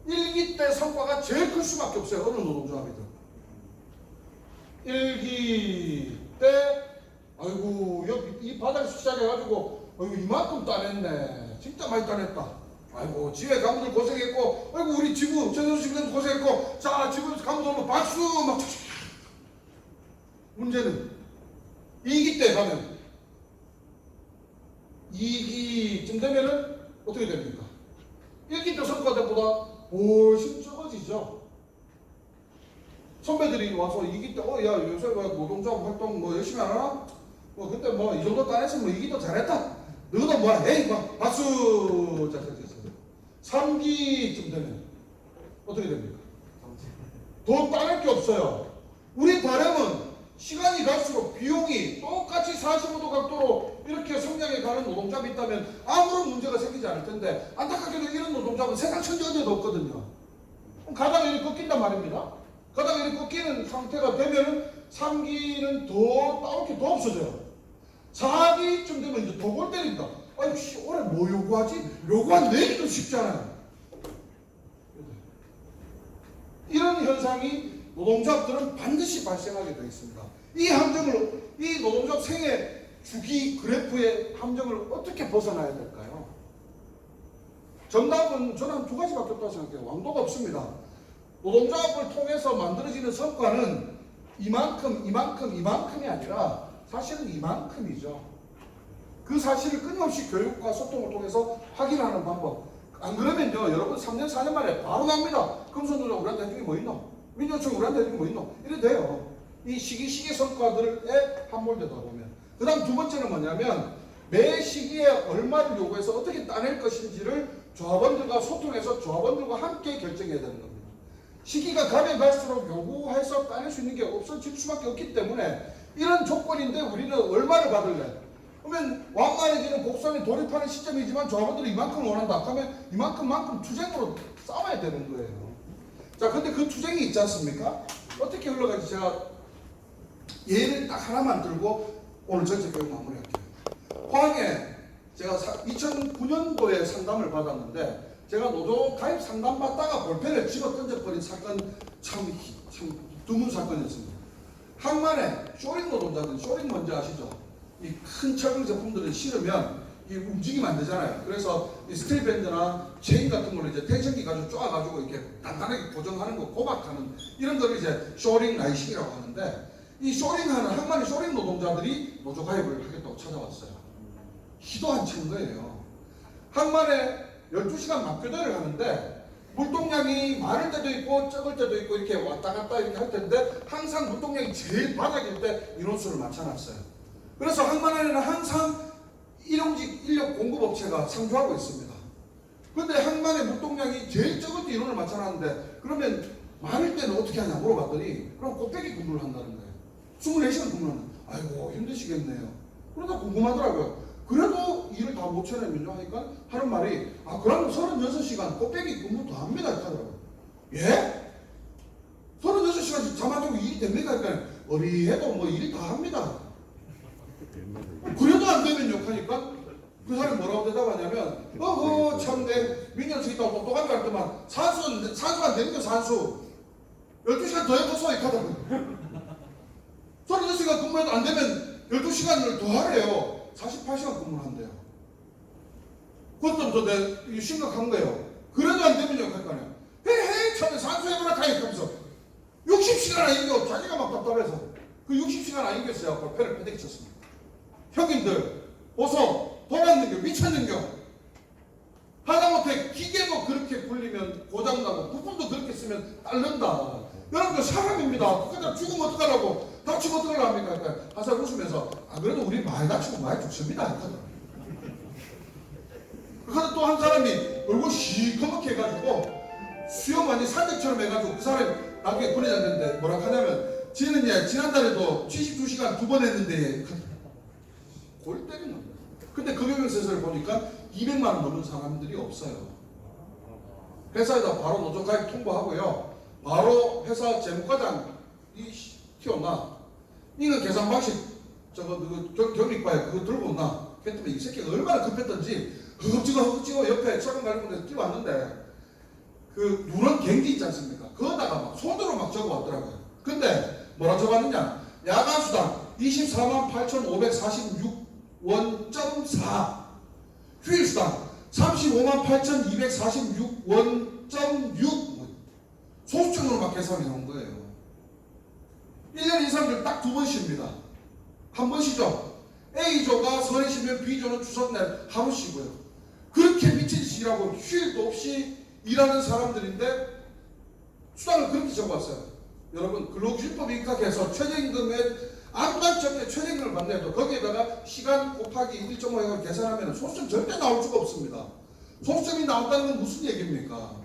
1기 때 성과가 제일 클 수밖에 없어요. 어느 노동조합이든. 1기 때 아이고 여기 이 바닥에서 시작해가지고 아이고 이만큼 따냈네. 진짜 많이 따냈다. 아이고 지회 간부들 고생했고, 아이고 우리 지부 전현수님들 고생했고, 자 지부 간부들 박수 막. 문제는 2기 때 가면 2기쯤 되면은 어떻게 됩니까? 1기 때 성과들보다 훨씬 적어지죠. 선배들이 와서 2기 때 야 요새 노동조합 활동 뭐 열심히 안 하나? 뭐 그때 뭐 이 정도 따냈으면 2기도 잘했다. 너도 뭐야? 에이 막 박수. 자 3기쯤 되면 어떻게 됩니까? 더 따낼 게 없어요. 우리 바람은 시간이 갈수록 비용이 똑같이 45도 각도로 이렇게 성장해 가는 노동조합이 있다면 아무런 문제가 생기지 않을 텐데, 안타깝게도 이런 노동조합은 세상 천지 어디에도 없거든요. 가다가 이렇게 꺾인단 말입니다. 가다가 이렇게 꺾이는 상태가 되면은 3기는 더 따올 게 더 없어져요. 4기쯤 되면 이제 더 골 때립니다. 아니 올해 뭐 요구하지? 요구한 내기도 쉽잖아요. 이런 현상이 노동조합들은 반드시 발생하게 되어 있습니다. 이 함정을, 이 노동조합 생애 주기 그래프의 함정을 어떻게 벗어나야 될까요? 정답은 저는 한 두 가지밖에 없다고 생각해요. 왕도가 없습니다. 노동조합을 통해서 만들어지는 성과는 이만큼이 아니라 사실은 이만큼이죠. 그 사실을 끊임없이 교육과 소통을 통해서 확인하는 방법. 안 그러면요, 여러분 3년 4년 만에 바로 나옵니다. 금속노조 우리한테 해준 게 뭐 있노? 민주노총 우리한테 해준 게 뭐 있노? 이래 돼요. 이 시기 성과들에 함몰되다 보면. 그 다음 두 번째는 뭐냐면 매 시기에 얼마를 요구해서 어떻게 따낼 것인지를 조합원들과 소통해서 조합원들과 함께 결정해야 되는 겁니다. 시기가 가면 갈수록 요구해서 따낼 수 있는 게 없어질 수밖에 없기 때문에 이런 조건인데 우리는 얼마를 받을래? 그러면 완만해지는 곡선에 돌입하는 시점이지만 조합원들이 이만큼 원한다 하면 이만큼만큼 투쟁으로 싸워야 되는 거예요. 자, 근데 그 투쟁이 있지 않습니까? 어떻게 흘러가지? 제가 예를 딱 하나만 들고 오늘 전체 교육 마무리할게요. 포항에 제가 2009년도에 상담을 받았는데, 제가 노조 가입 상담 받다가 볼펜을 집어 던져버린 사건, 참 드문 사건이었습니다. 항만에 쇼링 노동자들, 쇼링 뭔지 아시죠? 이 큰 철강 제품들을 실으면 이 움직이면 안 되잖아요. 그래서 이 스틸 밴드나 체인 같은 걸로 이제 텐션기 가지고 쪼아가지고 이렇게 단단하게 고정하는 거, 고박하는 이런 걸 이제 쇼링 라이싱이라고 하는데, 이 쇼링하는 항만의 쇼링 노동자들이 노조 가입을 하겠다고 찾아왔어요. 기도 안 찬 거예요. 항만에 12시간 맞교대를 하는데 물동량이 많을 때도 있고 적을 때도 있고 이렇게 왔다 갔다 이렇게 할 텐데, 항상 물동량이 제일 바닥일 때 인원수를 맞춰놨어요. 그래서 항만 안에는 항상 일용직 인력 공급업체가 상주하고 있습니다. 그런데 항만의 물동량이 제일 적을 때 인원을 맞춰놨는데, 그러면 많을 때는 어떻게 하냐 물어봤더니 그럼 곱빼기 근무를 한다는 거예요. 24시간 근무하는. 아이고 힘드시겠네요. 그러다 궁금하더라고요. 그래도 일을 다 못 쳐내면요 하니까 하는 말이, 그럼 36시간 곱빼기 근무 더 합니다 이렇게 하더라고요. 예? 36시간 잠 안 자고 일이 됩니까? 그러니까 어리해도 뭐 일이 다 합니다. 그래도 안 되면 욕하니까 그 사람이 뭐라고 대답하냐면, 참내 민정수 있다고 똑똑한 줄 알더만 산수가 안 되는 거 산수 12시간 더 해보소 이렇게 하더라고요. 36시간 근무해도 안 되면 12시간을 더 하래요. 48시간 근무를 한대요. 그것부터 내가 심각한 거예요. 그래도 안 되면요, 할까요? 헤헤, 처음에 산소해보라 타이하면서 60시간 안 이겨. 자기가 막 답답해서 그 60시간 안 이겼어요. 그걸 패를 패대기 쳤습니다. 형님들, 보소, 돌았는겨, 미쳤는겨. 하다못해 기계도 그렇게 굴리면 고장나고 부품도 그렇게 쓰면 딸른다. 여러분들 사람입니다. 그냥 죽으면 어떡하라고, 다치면 어떡하려고 합니까? 그러니까 한 사람 웃으면서 그래도 우리 많이 다치고 많이 죽습니다. 했거든. 그런데 또 한 사람이 얼굴 시커멓게 해가지고 수염 완전 산적처럼 해가지고 그 사람이 나중에 보내졌는데 뭐라 하냐면 지는 지난달에도 72시간 2번 했는데 골 때리는 겁니다. 근데 금융세서를 보니까 200만 원 넘는 사람들이 없어요. 회사에다 바로 노조 가입 통보하고요. 바로 회사 재무과장이 튀어나. 이거 계산 방식 저거 경리과에 그거 들고 온나. 그랬더니 이 새끼가 얼마나 급했던지 허겁지겁 옆에 최근 관리분에서 뛰어왔는데 그 누런 경기 있지 않습니까? 그거다가 막 손으로 막 적어왔더라고요. 근데 뭐라 적었느냐? 야간수당 248,546원.4 휴일수당 358,246원.6 소수점으로 막 계산해 놓은 거예요. 1년 이상을 딱 2번 쉽니다. 한 번 쉬죠. A조가 설에 쉬면 B조는 추석날 하루 쉬고요. 그렇게 미친 짓이라고 휴일도 없이 일하는 사람들인데 수당을 그렇게 적어왔어요. 여러분 근로기준법에 입각해서 최저임금에 안반적에 최저임금을 받는데도 거기에다가 시간 곱하기 1.5를 계산하면 소수점 절대 나올 수가 없습니다. 소수점이 나온다는 건 무슨 얘기입니까?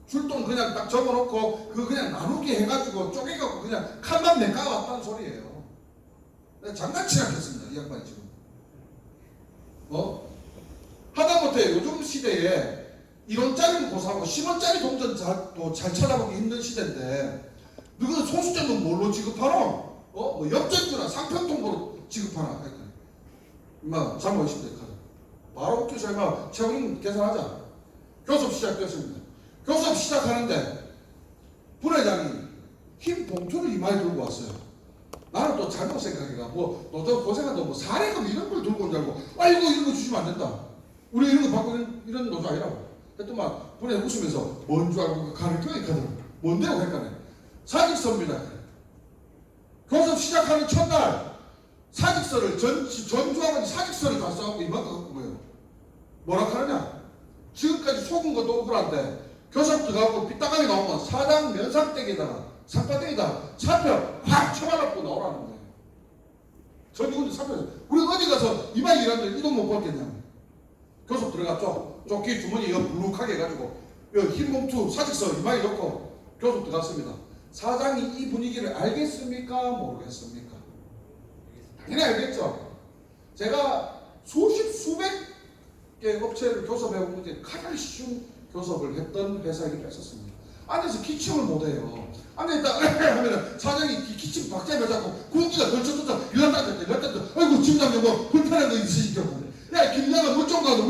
줄돈 그냥 딱 적어놓고 그거 그냥 나누기 해가지고 쪼개갖고 그냥 칸만 내까왔다는 소리예요. 내가 장난치 않겠습니다. 이 양반이 지금. 하다못해 요즘 시대에 1원짜리는 고사하고 10원짜리 동전도 잘 찾아보기 힘든 시대인데 너희들 소수점은 뭘로 지급하노? 뭐 엽전주나 상편통보로 지급하나? 임마 잘못이십니다. 바로 웃겨서 임마 최고님 계산하자. 교섭 시작됐습니다. 교섭 시작하는데 부회장이 흰 봉투를 이마에 들고 왔어요. 나는 또 잘못 생각해가 너도 고생한다고 사례금 이런 걸 들고 온 줄 알고 이거 이런 거 주시면 안 된다. 우리 이런 거 받고 이런 노조 아니라고. 그랬더니 막 부회장 웃으면서 뭔 줄 알고 가르쳐야 있거든. 뭔데요? 그러니까 사직서입니다. 교섭 시작하는 첫날 사직서를 전주하고 사직서를 다 써갖고 이만큼 갖고 거예요. 뭐라 하느냐? 지금까지 속은 것도 억울한데 교섭 들어가고 삐딱하게 나오면 사장 면상댁에다가 상가댁에다가 사표 확 쳐발라고 나오라는 거예요. 전주군도 사표에서 우리 어디 가서 이만 일하는데 이 돈 못 벌겠냐. 교섭 들어갔죠. 조끼 주머니 이거 불룩하게 해가지고 흰 봉투 사직서 이마에 넣고 교섭 들어갔습니다. 사장이 이 분위기를 알겠습니까? 모르겠습니까? 당연히 알겠죠. 제가 수백 개 업체를 교섭해본 게 가장 쉬운 교섭을 했던 회사이기도 했었습니다. 안에서 기침을 못해요. 안에 있다 하면은 사장이 기침 박자에 잡고 공기가 걸쳐졌다 이랬다 아이고 팀장님 뭐 불편한 거 있으시죠? 야 김양아 물 좀 가도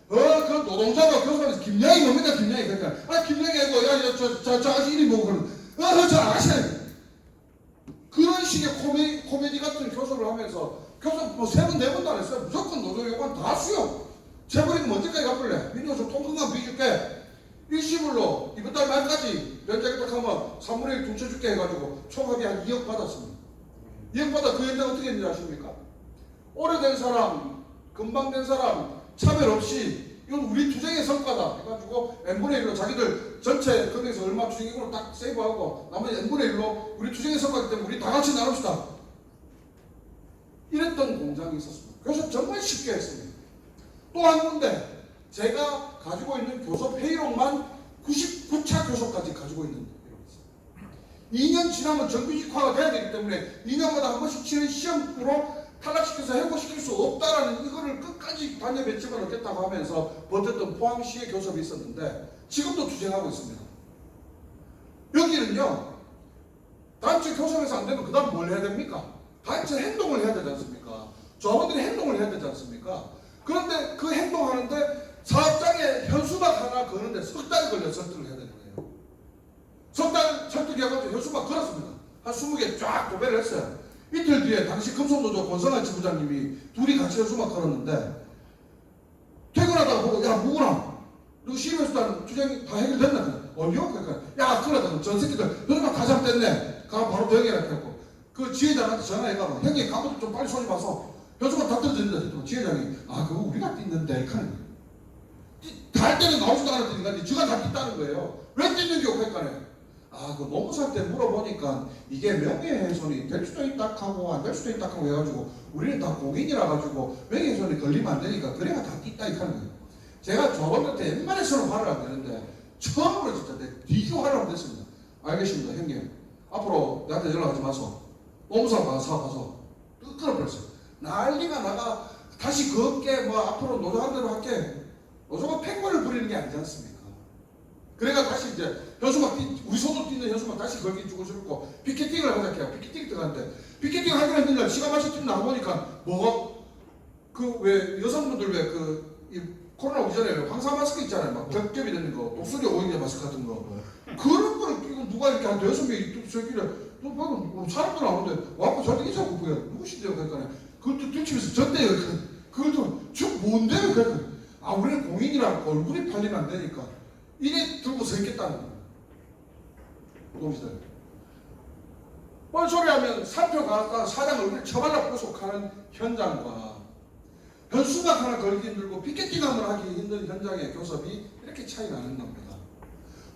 그 노동자가 교섭하면서 김양이 뭡니까 김양이 그러니까 김양이 아니고 저 아저씨 이름이 뭐고 그러면 저 아가씨는 그런 식의 코미디 같은 교섭을 하면서 교섭 뭐 3번 4번도 안 했어요. 무조건 노조 요구한 다 수용. 재벌이면 언제까지 갚을래? 민요소 통금만 비줄게. 일시불로 이번 달 말까지 면제겠다 하면 3분의 1 둥쳐줄게 해가지고 총합이 한 2억 받았습니다. 2억 받아 그 현장 어떻게 했는지 아십니까? 오래된 사람, 금방 된 사람 차별 없이 이건 우리 투쟁의 성과다 해가지고 n분의 1로 자기들 전체 금액에서 얼마 투쟁액으로 딱 세이브하고 나머지 n분의 1로 우리 투쟁의 성과이기 때문에 우리 다 같이 나눕시다. 이랬던 공장이 있었습니다. 교섭 정말 쉽게 했습니다. 또 한 군데 제가 가지고 있는 교섭 회의록만 99차 교섭까지 가지고 있는 회의록이 있어요. 2년 지나면 정규직화가 돼야 되기 때문에 2년마다 한 번씩 치는 시험으로 탈락시켜서 해고시킬 수 없다라는 이거를 끝까지 단협 배치가 넣겠다고 하면서 버텼던 포항시의 교섭이 있었는데 지금도 투쟁하고 있습니다. 여기는요 단체 교섭에서 안 되면 그 다음 뭘 해야 됩니까? 단체 행동을 해야 되지 않습니까? 조합원들이 행동을 해야 되지 않습니까? 그런데 그 행동하는데 사업장에 현수막 하나 거는데 석 달 걸려 설득을 해야 되는 거예요. 석 달 설득해가지고 현수막 걸었습니다. 한 20개 쫙 도배를 했어요. 이틀 뒤에 당시 금속노조 권성환 지부장님이 둘이 같이 현수막 걸었는데 퇴근하다가 보고 야 누구나 누구 시민수단 투쟁이 다 해결됐나? 어디요? 그러니까 야 큰일 났다. 전 새끼들 너네가 다 잘못됐네. 가 바로 대응해라 했고 그 지회장한테 전화해가면 형님 가부터 좀 빨리 손이 봐서 현수막 다 떨어졌는데 했더니 지회장이 아 그거 우리가 뛴는데 하는 거예요. 다 할 때는 나오지도 않았더니 지가 다 뛴다는 거예요. 왜 뛰는겨? 그러니까 아, 그 노무사 때 물어보니까 이게 명예훼손이 될 수도 있다 하고 안 될 수도 있다 하고 해가지고 우리는 다 공인이라 가지고 명예훼손이 걸리면 안 되니까 그래가 다 뛴다 이렇게 하는 거예요. 제가 저번에 웬만해서는 화를 안 내는데 처음으로 진짜 되게 화를 안 냈습니다. 알겠습니다 형님. 앞으로 나한테 연락하지 마소. 노무사 가서 끊어버렸어요. 난리가 나가 다시 걷게 뭐 앞으로 노조한 대로 할게. 노조가 팽권을 부리는 게 아니지 않습니까? 그래가 다시 이제 현수막 우리 손으로 뛰는 현수막 다시 걸기 주고 싶고 피켓팅을 하자 해요. 피켓팅 들어갔는데 피켓팅 하기로 했는데 시간 맞춰 뛰면 나가보니까 뭐가 그 왜 여성분들 왜 그 코로나 오기 전에 황사 마스크 있잖아요. 막 겹겹이 되는 거 독수리 오인제 마스크 같은 거 그런 거를 끼고 누가 이렇게 한 6명이 저기를 또 방금 사람들 나오는데 와서 저한테 인사하고 뭐야 누구신데요? 그러니까 그것도 뛰치면서 전대요. 그것도 저 뭔데요? 그러니까 아 우리는 공인이라고 얼굴이 팔리면 안 되니까 이래 들고 서 있겠다는 거예요. 동시들 뻔소리 하면 살펴가다가 사장 얼굴 처발라 부속하는 현장과 현수막 하나 걸기 힘들고 피켓팅함을 하기 힘든 현장의 교섭이 이렇게 차이 나는 겁니다.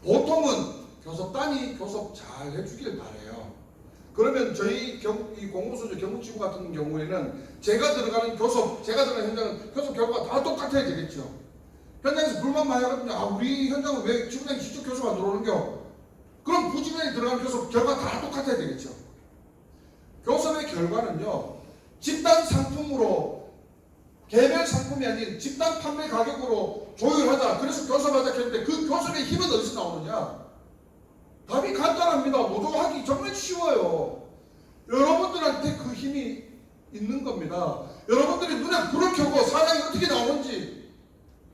보통은 교섭단이 교섭 잘 해주길 바래요. 그러면 저희 이 공무소재 경북지구 같은 경우에는 제가 들어가는 교섭, 제가 들어가는 현장은 교섭 결과가 다 똑같아야 되겠죠. 현장에서 불만 많이 하거든요. 아 우리 현장은 왜 지구장이 직접 교섭 안 들어오는겨? 그럼 부지런히 들어가는 교섭 결과 다 똑같아야 되겠죠. 교섭의 결과는요. 집단 상품으로 개별 상품이 아닌 집단 판매 가격으로 조율하자. 그래서 교섭하자 했는데 그 교섭의 힘은 어디서 나오느냐? 답이 간단합니다. 노조하기 정말 쉬워요. 여러분들한테 그 힘이 있는 겁니다. 여러분들이 눈에 불을 켜고 사장이 어떻게 나오는지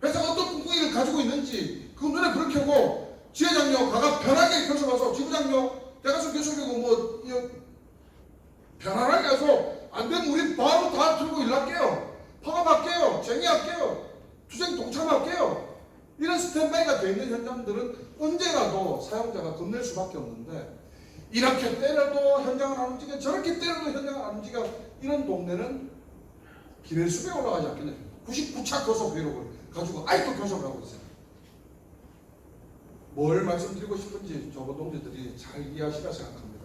회사가 어떤 궁극기를 가지고 있는지 그 눈에 불을 켜고 지회장요 가가 편하게 교섭하서 지부장요 대가서 교섭이고 뭐 편안하게 해서 안 되면 우리 바로 다 들고 일할게요. 파업할게요. 쟁의할게요. 투쟁 동참할게요. 이런 스탠바이가 되어 있는 현장들은 언제라도 사용자가 겁낼 수밖에 없는데 이렇게 때려도 현장을 안 움직여 저렇게 때려도 현장을 안 움직여 이런 동네는 기내수에 올라가지 않겠네요. 99차 교섭 기록을 가지고 아직도 교섭을 하고 있어요. 뭘 말씀드리고 싶은지 저번 동지들이 잘 이해하시라 생각합니다.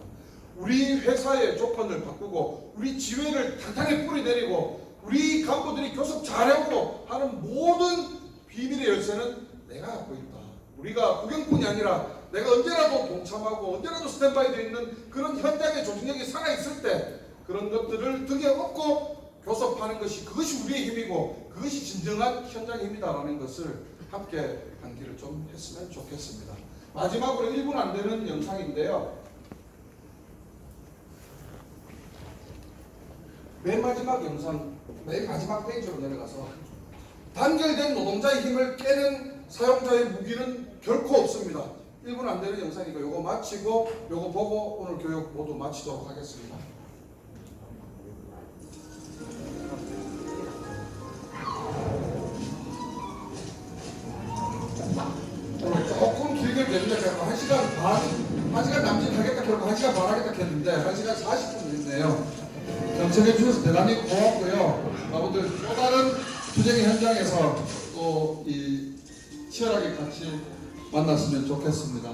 우리 회사의 조건을 바꾸고 우리 지회를 탄탄히 뿌리내리고 우리 간부들이 교섭 잘하고 하는 모든 비밀의 열쇠는 내가 갖고 있다. 우리가 구경꾼이 아니라 내가 언제라도 동참하고 언제라도 스탠바이 되어 있는 그런 현장의 조직력이 살아있을 때 그런 것들을 등에 업고 교섭하는 것이 그것이 우리의 힘이고 그것이 진정한 현장의 힘이다라는 것을 함께 한기를 좀 했으면 좋겠습니다. 마지막으로 1분 안 되는 영상인데요. 맨 마지막 영상, 맨 마지막 페이지로 내려가서 단결된 노동자의 힘을 깨는 사용자의 무기는 결코 없습니다. 1분 안 되는 영상이니까 요거 마치고 요거 보고 오늘 교육 모두 마치도록 하겠습니다. 오늘 조금 길게 되는데 제가 1시간 반, 1시간 남짓 하겠다 결국 1시간 반 하겠다 했는데 1시간 40분 됐네요. 경청해 주셔서 대단히 고맙고요. 여러분들 또 다른 투쟁의 현장에서 또 이 치열하게 같이 만났으면 좋겠습니다.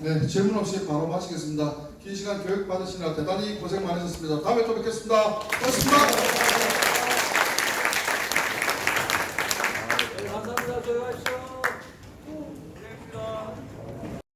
네, 질문 없이 바로 마치겠습니다. 긴 시간 교육 받으시느라 대단히 고생 많으셨습니다. 다음에 또 뵙겠습니다. 고맙습니다.